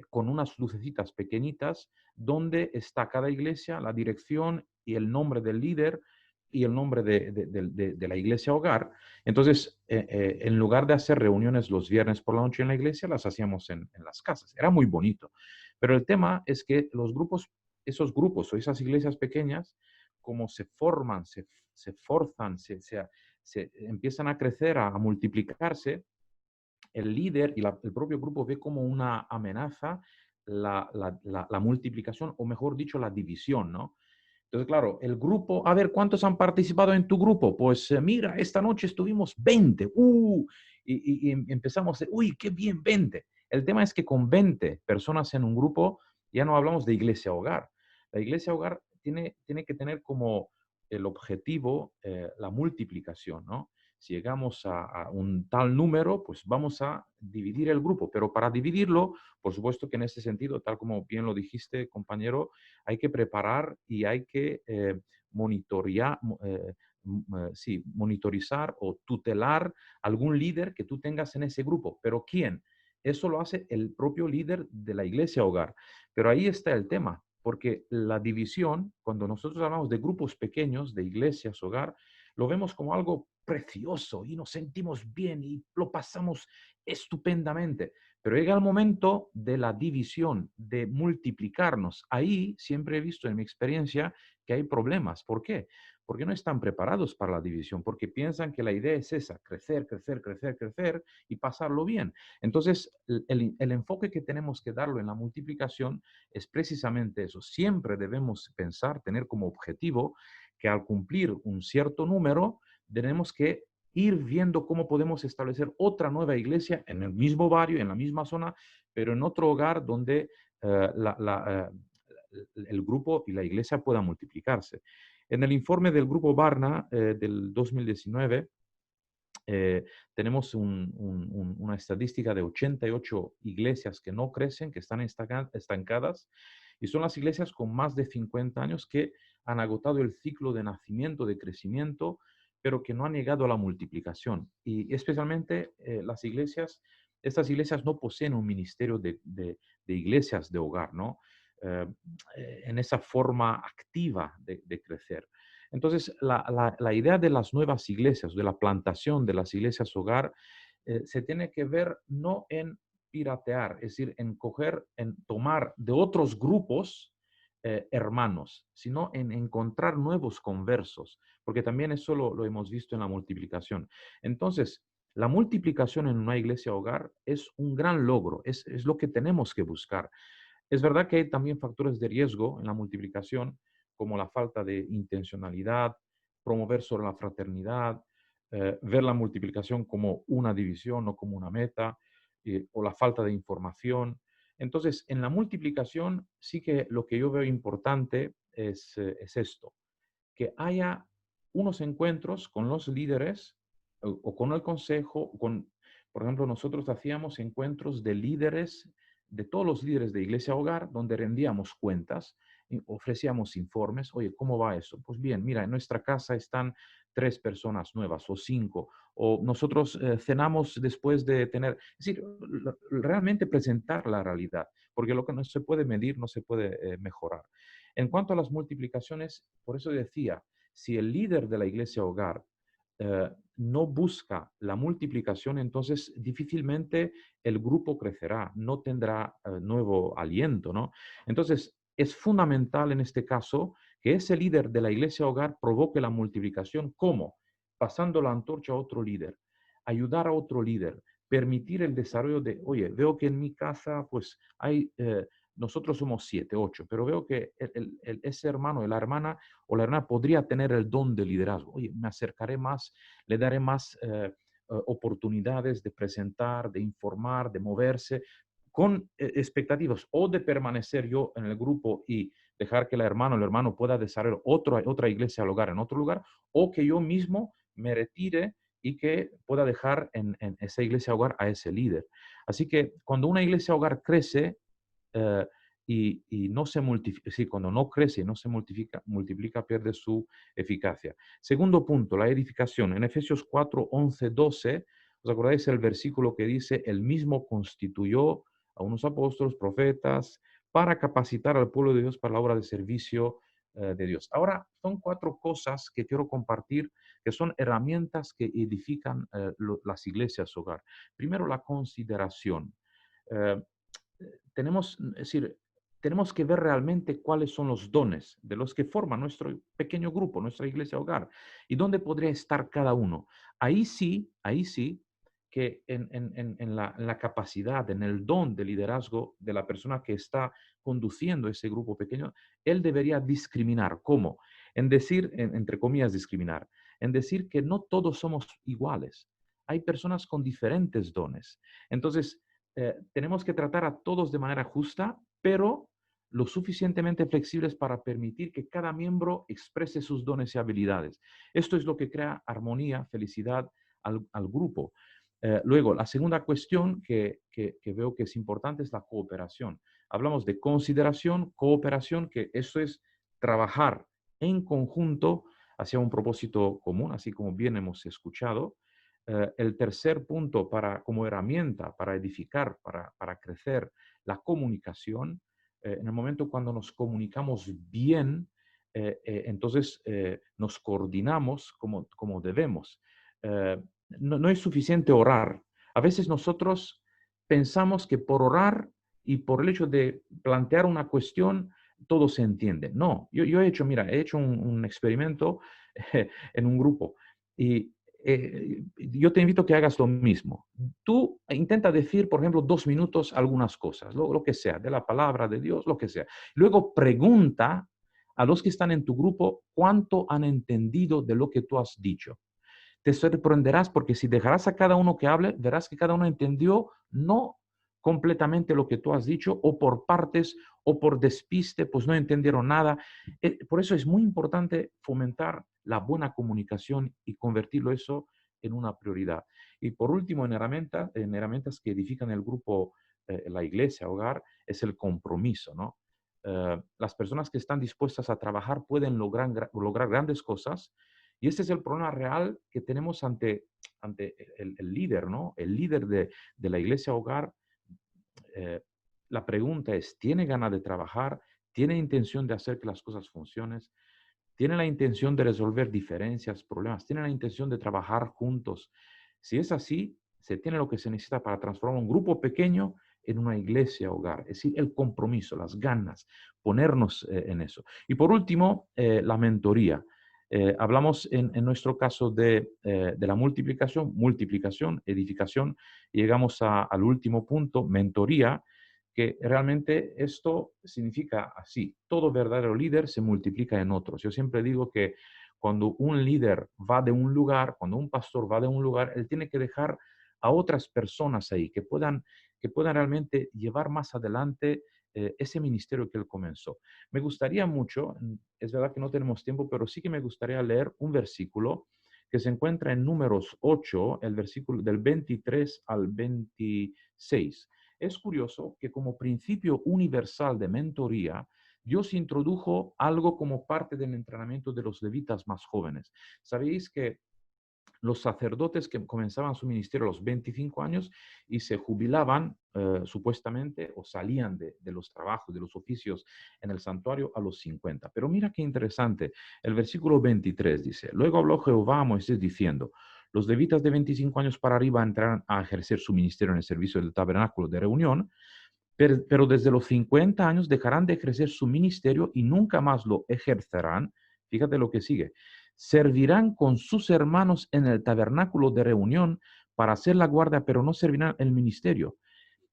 con unas lucecitas pequeñitas dónde está cada iglesia, la dirección y el nombre del líder y el nombre de la iglesia hogar. Entonces, en lugar de hacer reuniones los viernes por la noche en la iglesia, las hacíamos en las casas. Era muy bonito. Pero el tema es que esos grupos o esas iglesias pequeñas, como se forman, se forzan, se empiezan a crecer, a multiplicarse, el líder y el propio grupo ve como una amenaza la multiplicación, o mejor dicho, la división, ¿no? Entonces, claro, el grupo, a ver, ¿cuántos han participado en tu grupo? Pues mira, esta noche estuvimos 20, y empezamos, uy, qué bien, 20. El tema es que con 20 personas en un grupo ya no hablamos de iglesia hogar. La iglesia hogar tiene que tener como el objetivo la multiplicación, ¿no? Si llegamos a un tal número, pues vamos a dividir el grupo, pero para dividirlo, por supuesto que en ese sentido, tal como bien lo dijiste, compañero, hay que preparar y hay que monitorear, sí, monitorizar o tutelar algún líder que tú tengas en ese grupo. ¿Pero quién? Eso lo hace el propio líder de la iglesia hogar. Pero ahí está el tema, porque la división, cuando nosotros hablamos de grupos pequeños, de iglesias hogar, lo vemos como algo precioso y nos sentimos bien y lo pasamos estupendamente. Pero llega el momento de la división, de multiplicarnos. Ahí siempre he visto en mi experiencia que hay problemas. ¿Por qué? Porque no están preparados para la división, porque piensan que la idea es esa, crecer, crecer, crecer, crecer y pasarlo bien. Entonces, el enfoque que tenemos que darlo en la multiplicación es precisamente eso. Siempre debemos pensar, tener como objetivo que al cumplir un cierto número, tenemos que ir viendo cómo podemos establecer otra nueva iglesia en el mismo barrio, en la misma zona, pero en otro hogar donde el grupo y la iglesia puedan multiplicarse. En el informe del grupo Barna del 2019, tenemos una estadística de 88 iglesias que no crecen, que están estancadas, y son las iglesias con más de 50 años que han agotado el ciclo de nacimiento, de crecimiento, pero que no han llegado a la multiplicación. Y especialmente estas iglesias no poseen un ministerio de iglesias de hogar, ¿no? Eh, en esa forma activa de crecer. Entonces, la idea de las nuevas iglesias, de la plantación de las iglesias hogar, se tiene que ver no en piratear, es decir, en coger, en tomar de otros grupos hermanos, sino en encontrar nuevos conversos, porque también eso lo hemos visto en la multiplicación. Entonces, la multiplicación en una iglesia hogar es un gran logro, es lo que tenemos que buscar. Es verdad que hay también factores de riesgo en la multiplicación, como la falta de intencionalidad, promover sobre la fraternidad, ver la multiplicación como una división, no como una meta, o la falta de información. Entonces, en la multiplicación sí que lo que yo veo importante es esto, que haya unos encuentros con los líderes o con el consejo, por ejemplo, nosotros hacíamos encuentros de líderes, de todos los líderes de Iglesia Hogar, donde rendíamos cuentas, y ofrecíamos informes. Oye, ¿cómo va eso? Pues bien, mira, en nuestra casa están 3 personas nuevas o 5, o nosotros cenamos después de tener, es decir, realmente presentar la realidad, porque lo que no se puede medir no se puede mejorar. En cuanto a las multiplicaciones, por eso decía, si el líder de la iglesia hogar no busca la multiplicación, entonces difícilmente el grupo crecerá, no tendrá nuevo aliento, ¿no? Entonces, es fundamental en este caso que ese líder de la iglesia hogar provoque la multiplicación. ¿Cómo? Pasando la antorcha a otro líder, ayudar a otro líder, permitir el desarrollo de, oye, veo que en mi casa pues hay nosotros somos 7, 8, pero veo que ese hermano, la hermana o la hermana podría tener el don de liderazgo. Oye, me acercaré más, le daré más oportunidades de presentar, de informar, de moverse, con expectativas o de permanecer yo en el grupo y dejar que la hermana o el hermano pueda desarrollar otra iglesia al hogar en otro lugar, o que yo mismo me retire y que pueda dejar en esa iglesia hogar a ese líder. Así que cuando una iglesia hogar crece, eh, y no se multiplica, sí, cuando no crece y no se multiplica, pierde su eficacia. Segundo punto, la edificación. En Efesios 4, 11, 12, ¿os acordáis el versículo que dice, el mismo constituyó a unos apóstoles, profetas, para capacitar al pueblo de Dios para la obra de servicio de Dios? Ahora, son 4 cosas que quiero compartir, que son herramientas que edifican las iglesias hogar. Primero, la consideración. Eh, es decir, tenemos que ver realmente cuáles son los dones de los que forman nuestro pequeño grupo, nuestra iglesia hogar, y dónde podría estar cada uno. Ahí sí, que en la capacidad, en el don de liderazgo de la persona que está conduciendo ese grupo pequeño, él debería discriminar. ¿Cómo? En decir, entre comillas, discriminar, en decir que no todos somos iguales. Hay personas con diferentes dones. Entonces, tenemos que tratar a todos de manera justa, pero lo suficientemente flexibles para permitir que cada miembro exprese sus dones y habilidades. Esto es lo que crea armonía, felicidad al grupo. Luego, la segunda cuestión que veo que es importante es la cooperación. Hablamos de consideración, cooperación, que eso es trabajar en conjunto hacia un propósito común, así como bien hemos escuchado. El tercer punto como herramienta para edificar, para crecer, la comunicación. En el momento cuando nos comunicamos bien, entonces nos coordinamos como debemos. No es suficiente orar. A veces nosotros pensamos que por orar y por el hecho de plantear una cuestión, todo se entiende. No, yo he hecho, mira, he hecho un experimento en un grupo y yo te invito a que hagas lo mismo. Tú intenta decir, por ejemplo, 2 minutos algunas cosas, lo que sea, de la palabra de Dios, lo que sea. Luego pregunta a los que están en tu grupo cuánto han entendido de lo que tú has dicho. Te sorprenderás porque si dejarás a cada uno que hable, verás que cada uno entendió no completamente lo que tú has dicho o por partes o por despiste, pues no entendieron nada. Por eso es muy importante fomentar la buena comunicación y convertirlo eso en una prioridad. Y por último, en herramientas que edifican el grupo, la iglesia, hogar, es el compromiso, ¿no? Las personas que están dispuestas a trabajar pueden lograr grandes cosas y este es el problema real que tenemos ante el líder, ¿no? El líder de la iglesia hogar. eh, la pregunta es, ¿tiene ganas de trabajar? ¿Tiene intención de hacer que las cosas funcionen? ¿Tiene la intención de resolver diferencias, problemas? ¿Tiene la intención de trabajar juntos? Si es así, se tiene lo que se necesita para transformar un grupo pequeño en una iglesia hogar. Es decir, el compromiso, las ganas, ponernos en eso. Y por último, la mentoría. Hablamos en nuestro caso de la multiplicación, edificación, y llegamos al último punto, mentoría, que realmente esto significa así, todo verdadero líder se multiplica en otros. Yo siempre digo que cuando un líder va de un lugar, cuando un pastor va de un lugar, él tiene que dejar a otras personas ahí que puedan realmente llevar más adelante ese ministerio que él comenzó. Me gustaría mucho, es verdad que no tenemos tiempo, pero sí que me gustaría leer un versículo que se encuentra en Números 8, el versículo del 23 al 26. Es curioso que como principio universal de mentoría, Dios introdujo algo como parte del entrenamiento de los levitas más jóvenes. Sabéis que los sacerdotes que comenzaban su ministerio a los 25 años y se jubilaban supuestamente o salían de los trabajos, de los oficios en el santuario a los 50. Pero mira qué interesante, el versículo 23 dice, luego habló Jehová a Moisés diciendo, los levitas de 25 años para arriba entrarán a ejercer su ministerio en el servicio del tabernáculo de reunión, pero desde los 50 años dejarán de ejercer su ministerio y nunca más lo ejercerán. Fíjate lo que sigue. Servirán con sus hermanos en el tabernáculo de reunión para hacer la guardia, pero no servirán el ministerio.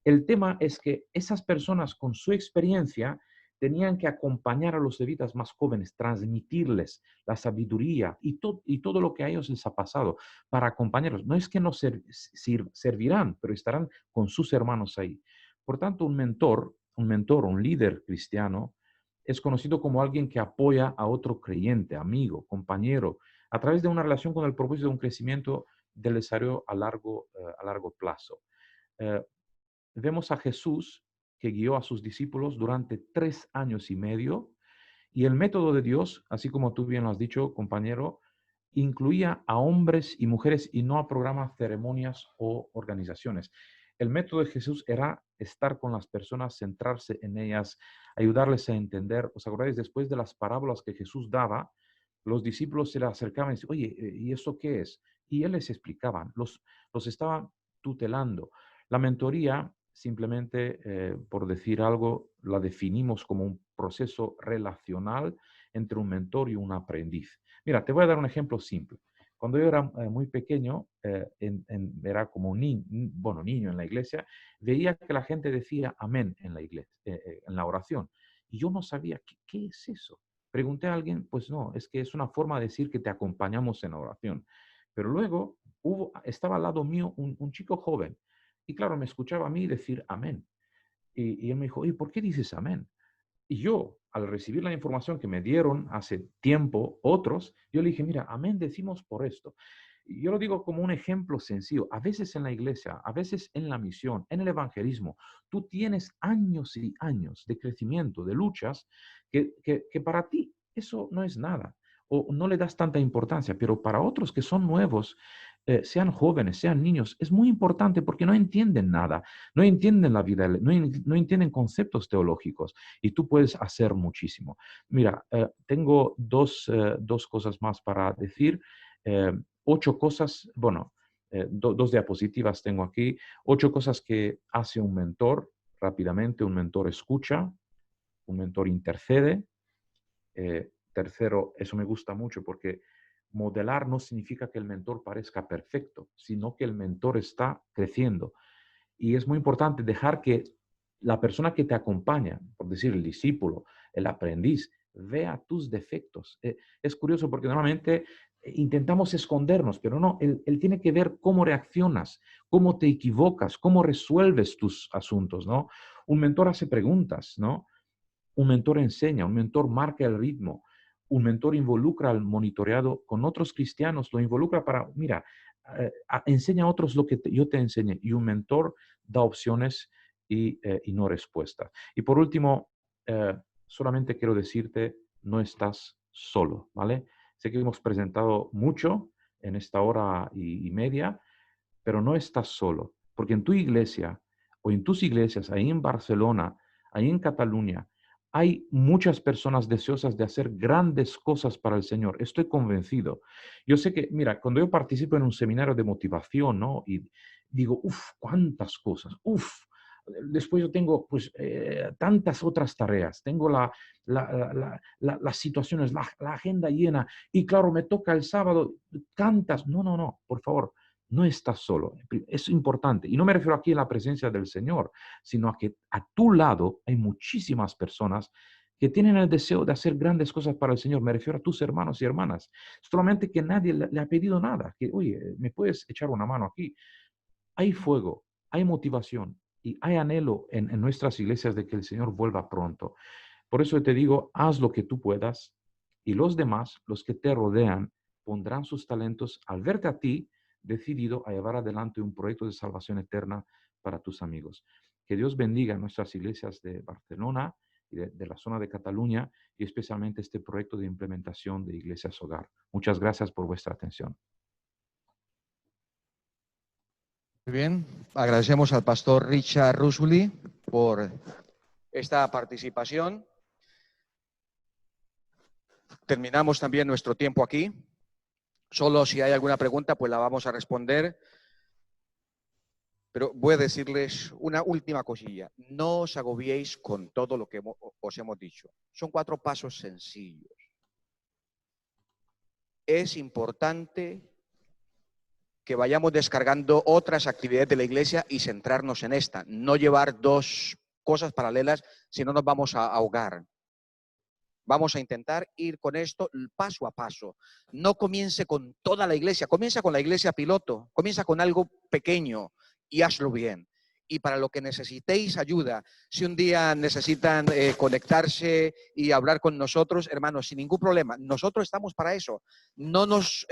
El tema es que esas personas con su experiencia tenían que acompañar a los levitas más jóvenes, transmitirles la sabiduría y todo lo que a ellos les ha pasado para acompañarlos. No es que no servirán, pero estarán con sus hermanos ahí. Por tanto, un líder cristiano, es conocido como alguien que apoya a otro creyente, amigo, compañero, a través de una relación con el propósito de un crecimiento del desarrollo a largo plazo. Eh, Vemos a Jesús que guió a sus discípulos durante 3 años y medio y el método de Dios, así como tú bien lo has dicho, compañero, incluía a hombres y mujeres y no a programas, ceremonias o organizaciones. El método de Jesús era estar con las personas, centrarse en ellas, ayudarles a entender. ¿Os acordáis? Después de las parábolas que Jesús daba, los discípulos se le acercaban y decían, oye, ¿y eso qué es? Y él les explicaba, los estaba tutelando. La mentoría, simplemente por decir algo, la definimos como un proceso relacional entre un mentor y un aprendiz. Mira, te voy a dar un ejemplo simple. Cuando yo era muy pequeño, era como un niño en la iglesia, veía que la gente decía amén en la iglesia, en la oración. Y yo no sabía qué es eso. Pregunté a alguien, pues no, es que es una forma de decir que te acompañamos en la oración. Pero luego estaba al lado mío un chico joven y claro, me escuchaba a mí decir amén. Y él me dijo, ¿y por qué dices amén? Y yo, al recibir la información que me dieron hace tiempo otros, yo le dije, mira, amén decimos por esto. Y yo lo digo como un ejemplo sencillo. A veces en la iglesia, a veces en la misión, en el evangelismo, tú tienes años y años de crecimiento, de luchas, que para ti eso no es nada o no le das tanta importancia, pero para otros que son nuevos, sean jóvenes, sean niños, es muy importante porque no entienden nada, no entienden la vida, no entienden conceptos teológicos y tú puedes hacer muchísimo. Mira, tengo dos cosas más para decir. 8 cosas, bueno, dos diapositivas tengo aquí. 8 cosas que hace un mentor rápidamente. Un mentor escucha, un mentor intercede. Tercero, eso me gusta mucho porque modelar no significa que el mentor parezca perfecto, sino que el mentor está creciendo. Y es muy importante dejar que la persona que te acompaña, por decir el discípulo, el aprendiz, vea tus defectos. Es curioso porque normalmente intentamos escondernos, pero no, él tiene que ver cómo reaccionas, cómo te equivocas, cómo resuelves tus asuntos, ¿no? Un mentor hace preguntas, ¿no? Un mentor enseña, un mentor marca el ritmo, un mentor involucra al monitoreado con otros cristianos, lo involucra para, mira, enseña a otros lo que yo te enseñé, y un mentor da opciones y no respuestas. Y por último, solamente quiero decirte, no estás solo, ¿vale? Sé que hemos presentado mucho en esta hora y media, pero no estás solo, porque en tu iglesia o en tus iglesias, ahí en Barcelona, ahí en Cataluña, hay muchas personas deseosas de hacer grandes cosas para el Señor. Estoy convencido. Yo sé que, mira, cuando yo participo en un seminario de motivación, ¿no? Y digo, uff, cuántas cosas, uff. Después yo tengo, pues, tantas otras tareas. Tengo las situaciones, la agenda llena. Y claro, me toca el sábado, tantas. No, no, no, por favor. No estás solo. Es importante. Y no me refiero aquí a la presencia del Señor, sino a que a tu lado hay muchísimas personas que tienen el deseo de hacer grandes cosas para el Señor. Me refiero a tus hermanos y hermanas. Solamente que nadie le ha pedido nada. Que, oye, ¿me puedes echar una mano aquí? Hay fuego, hay motivación y hay anhelo en nuestras iglesias de que el Señor vuelva pronto. Por eso te digo, haz lo que tú puedas y los demás, los que te rodean, pondrán sus talentos al verte a ti decidido a llevar adelante un proyecto de salvación eterna para tus amigos. Que Dios bendiga nuestras iglesias de Barcelona y de la zona de Cataluña y especialmente este proyecto de implementación de Iglesias Hogar. Muchas gracias por vuestra atención. Muy bien, agradecemos al pastor Richard Rusuli por esta participación. Terminamos también nuestro tiempo aquí. Solo si hay alguna pregunta, pues la vamos a responder. Pero voy a decirles una última cosilla. No os agobiéis con todo lo que os hemos dicho. Son 4 pasos sencillos. Es importante que vayamos descargando otras actividades de la iglesia y centrarnos en esta. No llevar 2 cosas paralelas, si no nos vamos a ahogar. Vamos a intentar ir con esto paso a paso. No comience con toda la iglesia, comienza con la iglesia piloto, comienza con algo pequeño y hazlo bien. Y para lo que necesitéis ayuda, si un día necesitan conectarse y hablar con nosotros, hermanos, sin ningún problema, nosotros estamos para eso. No nos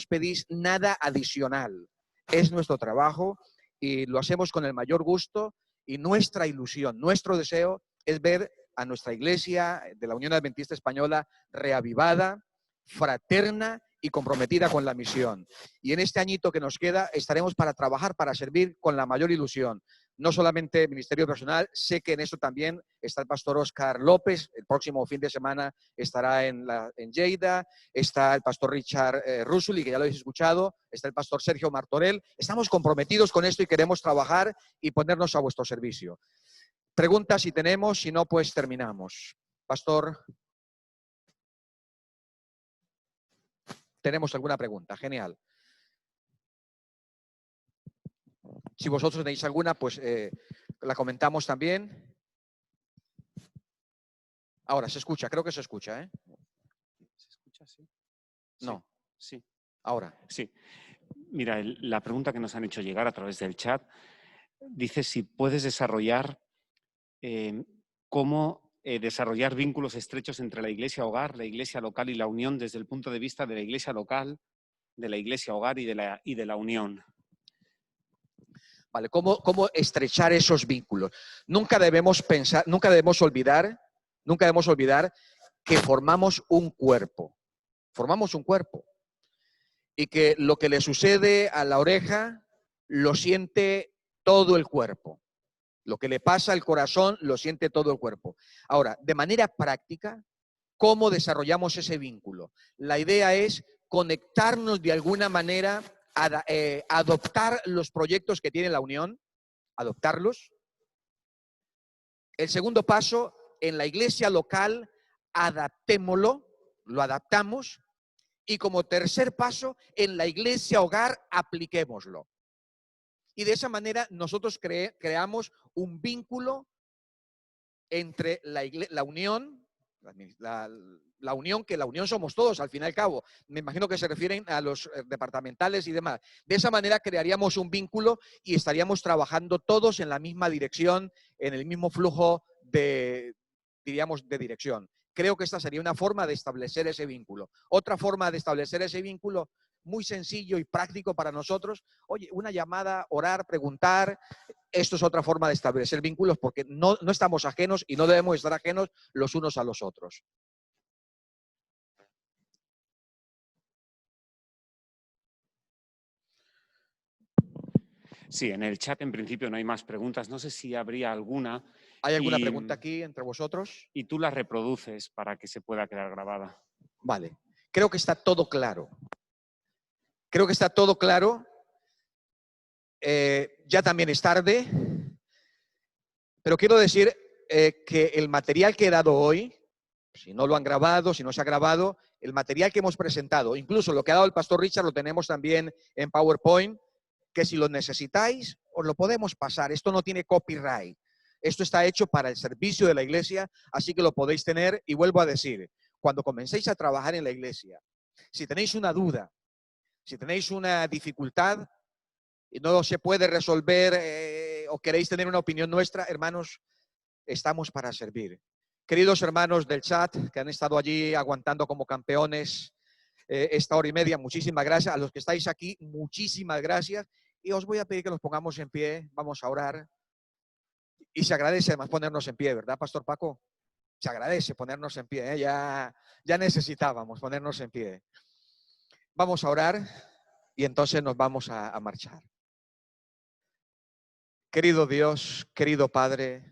pedís nada adicional. Es nuestro trabajo y lo hacemos con el mayor gusto, y nuestra ilusión, nuestro deseo es ver a nuestra iglesia de la Unión Adventista Española reavivada, fraterna y comprometida con la misión. Y en este añito que nos queda estaremos para trabajar, para servir con la mayor ilusión. No solamente Ministerio Personal, sé que en eso también está el pastor Oscar López, el próximo fin de semana estará en Lleida, está el pastor Richard Rusuli, que ya lo habéis escuchado, está el pastor Sergio Martorell. Estamos comprometidos con esto y queremos trabajar y ponernos a vuestro servicio. Preguntas si tenemos, si no, pues terminamos. Pastor, ¿tenemos alguna pregunta? Genial. Si vosotros tenéis alguna, pues la comentamos también. Ahora, se escucha, creo que se escucha, ¿eh? ¿Se escucha? Sí. No. Sí. Ahora. Sí. Mira, la pregunta que nos han hecho llegar a través del chat dice si puedes desarrollar cómo desarrollar vínculos estrechos entre la iglesia hogar, la iglesia local y la unión desde el punto de vista de la iglesia local, de la iglesia hogar y de la unión. ¿Vale? ¿Cómo estrechar esos vínculos? Nunca debemos pensar, nunca debemos olvidar que formamos un cuerpo. Formamos un cuerpo. Y que lo que le sucede a la oreja lo siente todo el cuerpo. Lo que le pasa al corazón lo siente todo el cuerpo. Ahora, de manera práctica, ¿cómo desarrollamos ese vínculo? La idea es conectarnos de alguna manera, adoptar los proyectos que tiene la unión, adoptarlos. El segundo paso, en la iglesia local, adaptémoslo, lo adaptamos. Y como tercer paso, en la iglesia hogar, apliquémoslo. Y de esa manera nosotros creamos un vínculo entre la unión, la unión, que la unión somos todos, al fin y al cabo. Me imagino que se refieren a los departamentales y demás. De esa manera crearíamos un vínculo y estaríamos trabajando todos en la misma dirección, en el mismo flujo diríamos, de dirección. Creo que esta sería una forma de establecer ese vínculo. Otra forma de establecer ese vínculo, muy sencillo y práctico para nosotros, oye, una llamada, orar, preguntar. Esto es otra forma de establecer vínculos porque no estamos ajenos y no debemos estar ajenos los unos a los otros. Sí, en el chat en principio no hay más preguntas. No sé si habría alguna. ¿Hay alguna pregunta aquí entre vosotros? Y tú la reproduces para que se pueda quedar grabada. Vale. Creo que está todo claro. Creo que está todo claro. Ya también es tarde. Pero quiero decir que el material que he dado hoy, si no lo han grabado, si no se ha grabado, el material que hemos presentado, incluso lo que ha dado el pastor Richard, lo tenemos también en PowerPoint, que si lo necesitáis, os lo podemos pasar. Esto no tiene copyright. Esto está hecho para el servicio de la iglesia, así que lo podéis tener. Y vuelvo a decir, cuando comencéis a trabajar en la iglesia, si tenéis una duda, si tenéis una dificultad y no se puede resolver o queréis tener una opinión nuestra, hermanos, estamos para servir. Queridos hermanos del chat que han estado allí aguantando como campeones esta hora y media, muchísimas gracias. A los que estáis aquí, muchísimas gracias. Y os voy a pedir que nos pongamos en pie, vamos a orar. Y se agradece además ponernos en pie, ¿verdad, Pastor Paco? Se agradece ponernos en pie, ¿eh? Ya necesitábamos ponernos en pie. Vamos a orar y entonces nos vamos a marchar. Querido Dios, querido Padre,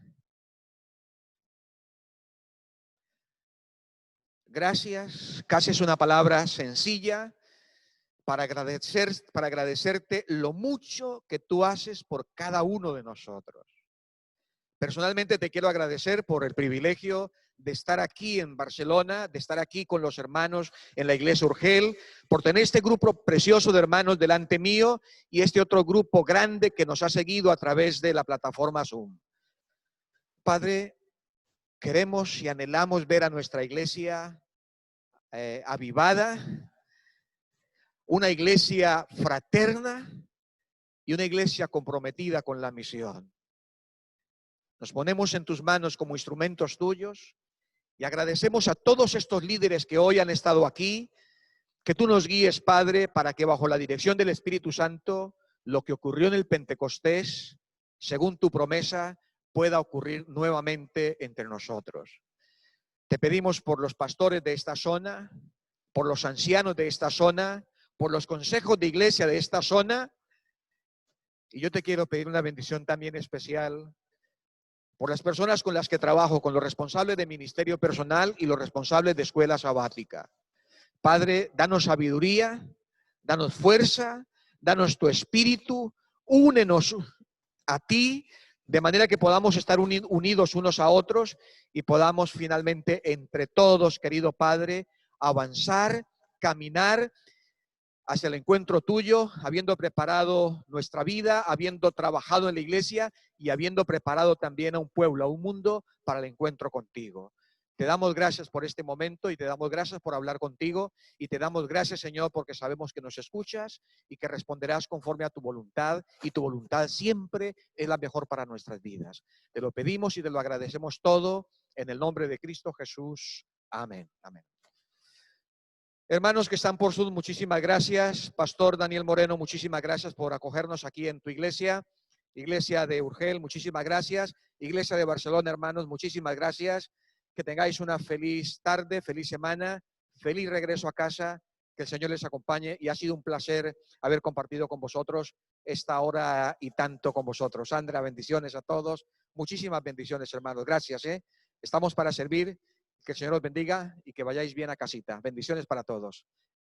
gracias. Casi es una palabra sencilla para agradecerte lo mucho que tú haces por cada uno de nosotros. Personalmente te quiero agradecer por el privilegio de estar aquí en Barcelona, de estar aquí con los hermanos en la iglesia Urgel, por tener este grupo precioso de hermanos delante mío y este otro grupo grande que nos ha seguido a través de la plataforma Zoom. Padre, queremos y anhelamos ver a nuestra iglesia avivada, una iglesia fraterna y una iglesia comprometida con la misión. Nos ponemos en tus manos como instrumentos tuyos y agradecemos a todos estos líderes que hoy han estado aquí, que tú nos guíes, Padre, para que bajo la dirección del Espíritu Santo, lo que ocurrió en el Pentecostés, según tu promesa, pueda ocurrir nuevamente entre nosotros. Te pedimos por los pastores de esta zona, por los ancianos de esta zona, por los consejos de iglesia de esta zona. Y yo te quiero pedir una bendición también especial por las personas con las que trabajo, con los responsables de ministerio personal y los responsables de escuela sabática. Padre, danos sabiduría, danos fuerza, danos tu espíritu, únenos a ti, de manera que podamos estar unidos unos a otros y podamos finalmente entre todos, querido Padre, avanzar, caminar hacia el encuentro tuyo, habiendo preparado nuestra vida, habiendo trabajado en la iglesia y habiendo preparado también a un pueblo, a un mundo para el encuentro contigo. Te damos gracias por este momento y te damos gracias por hablar contigo y te damos gracias, Señor, porque sabemos que nos escuchas y que responderás conforme a tu voluntad y tu voluntad siempre es la mejor para nuestras vidas. Te lo pedimos y te lo agradecemos todo en el nombre de Cristo Jesús. Amén. Amén. Hermanos que están por Zoom, muchísimas gracias. Pastor Daniel Moreno, muchísimas gracias por acogernos aquí en tu iglesia. Iglesia de Urgel, muchísimas gracias. Iglesia de Barcelona, hermanos, muchísimas gracias. Que tengáis una feliz tarde, feliz semana, feliz regreso a casa. Que el Señor les acompañe y ha sido un placer haber compartido con vosotros esta hora y tanto con vosotros. Sandra, bendiciones a todos. Muchísimas bendiciones, hermanos. Gracias. Estamos para servir. Que el Señor os bendiga y que vayáis bien a casita. Bendiciones para todos.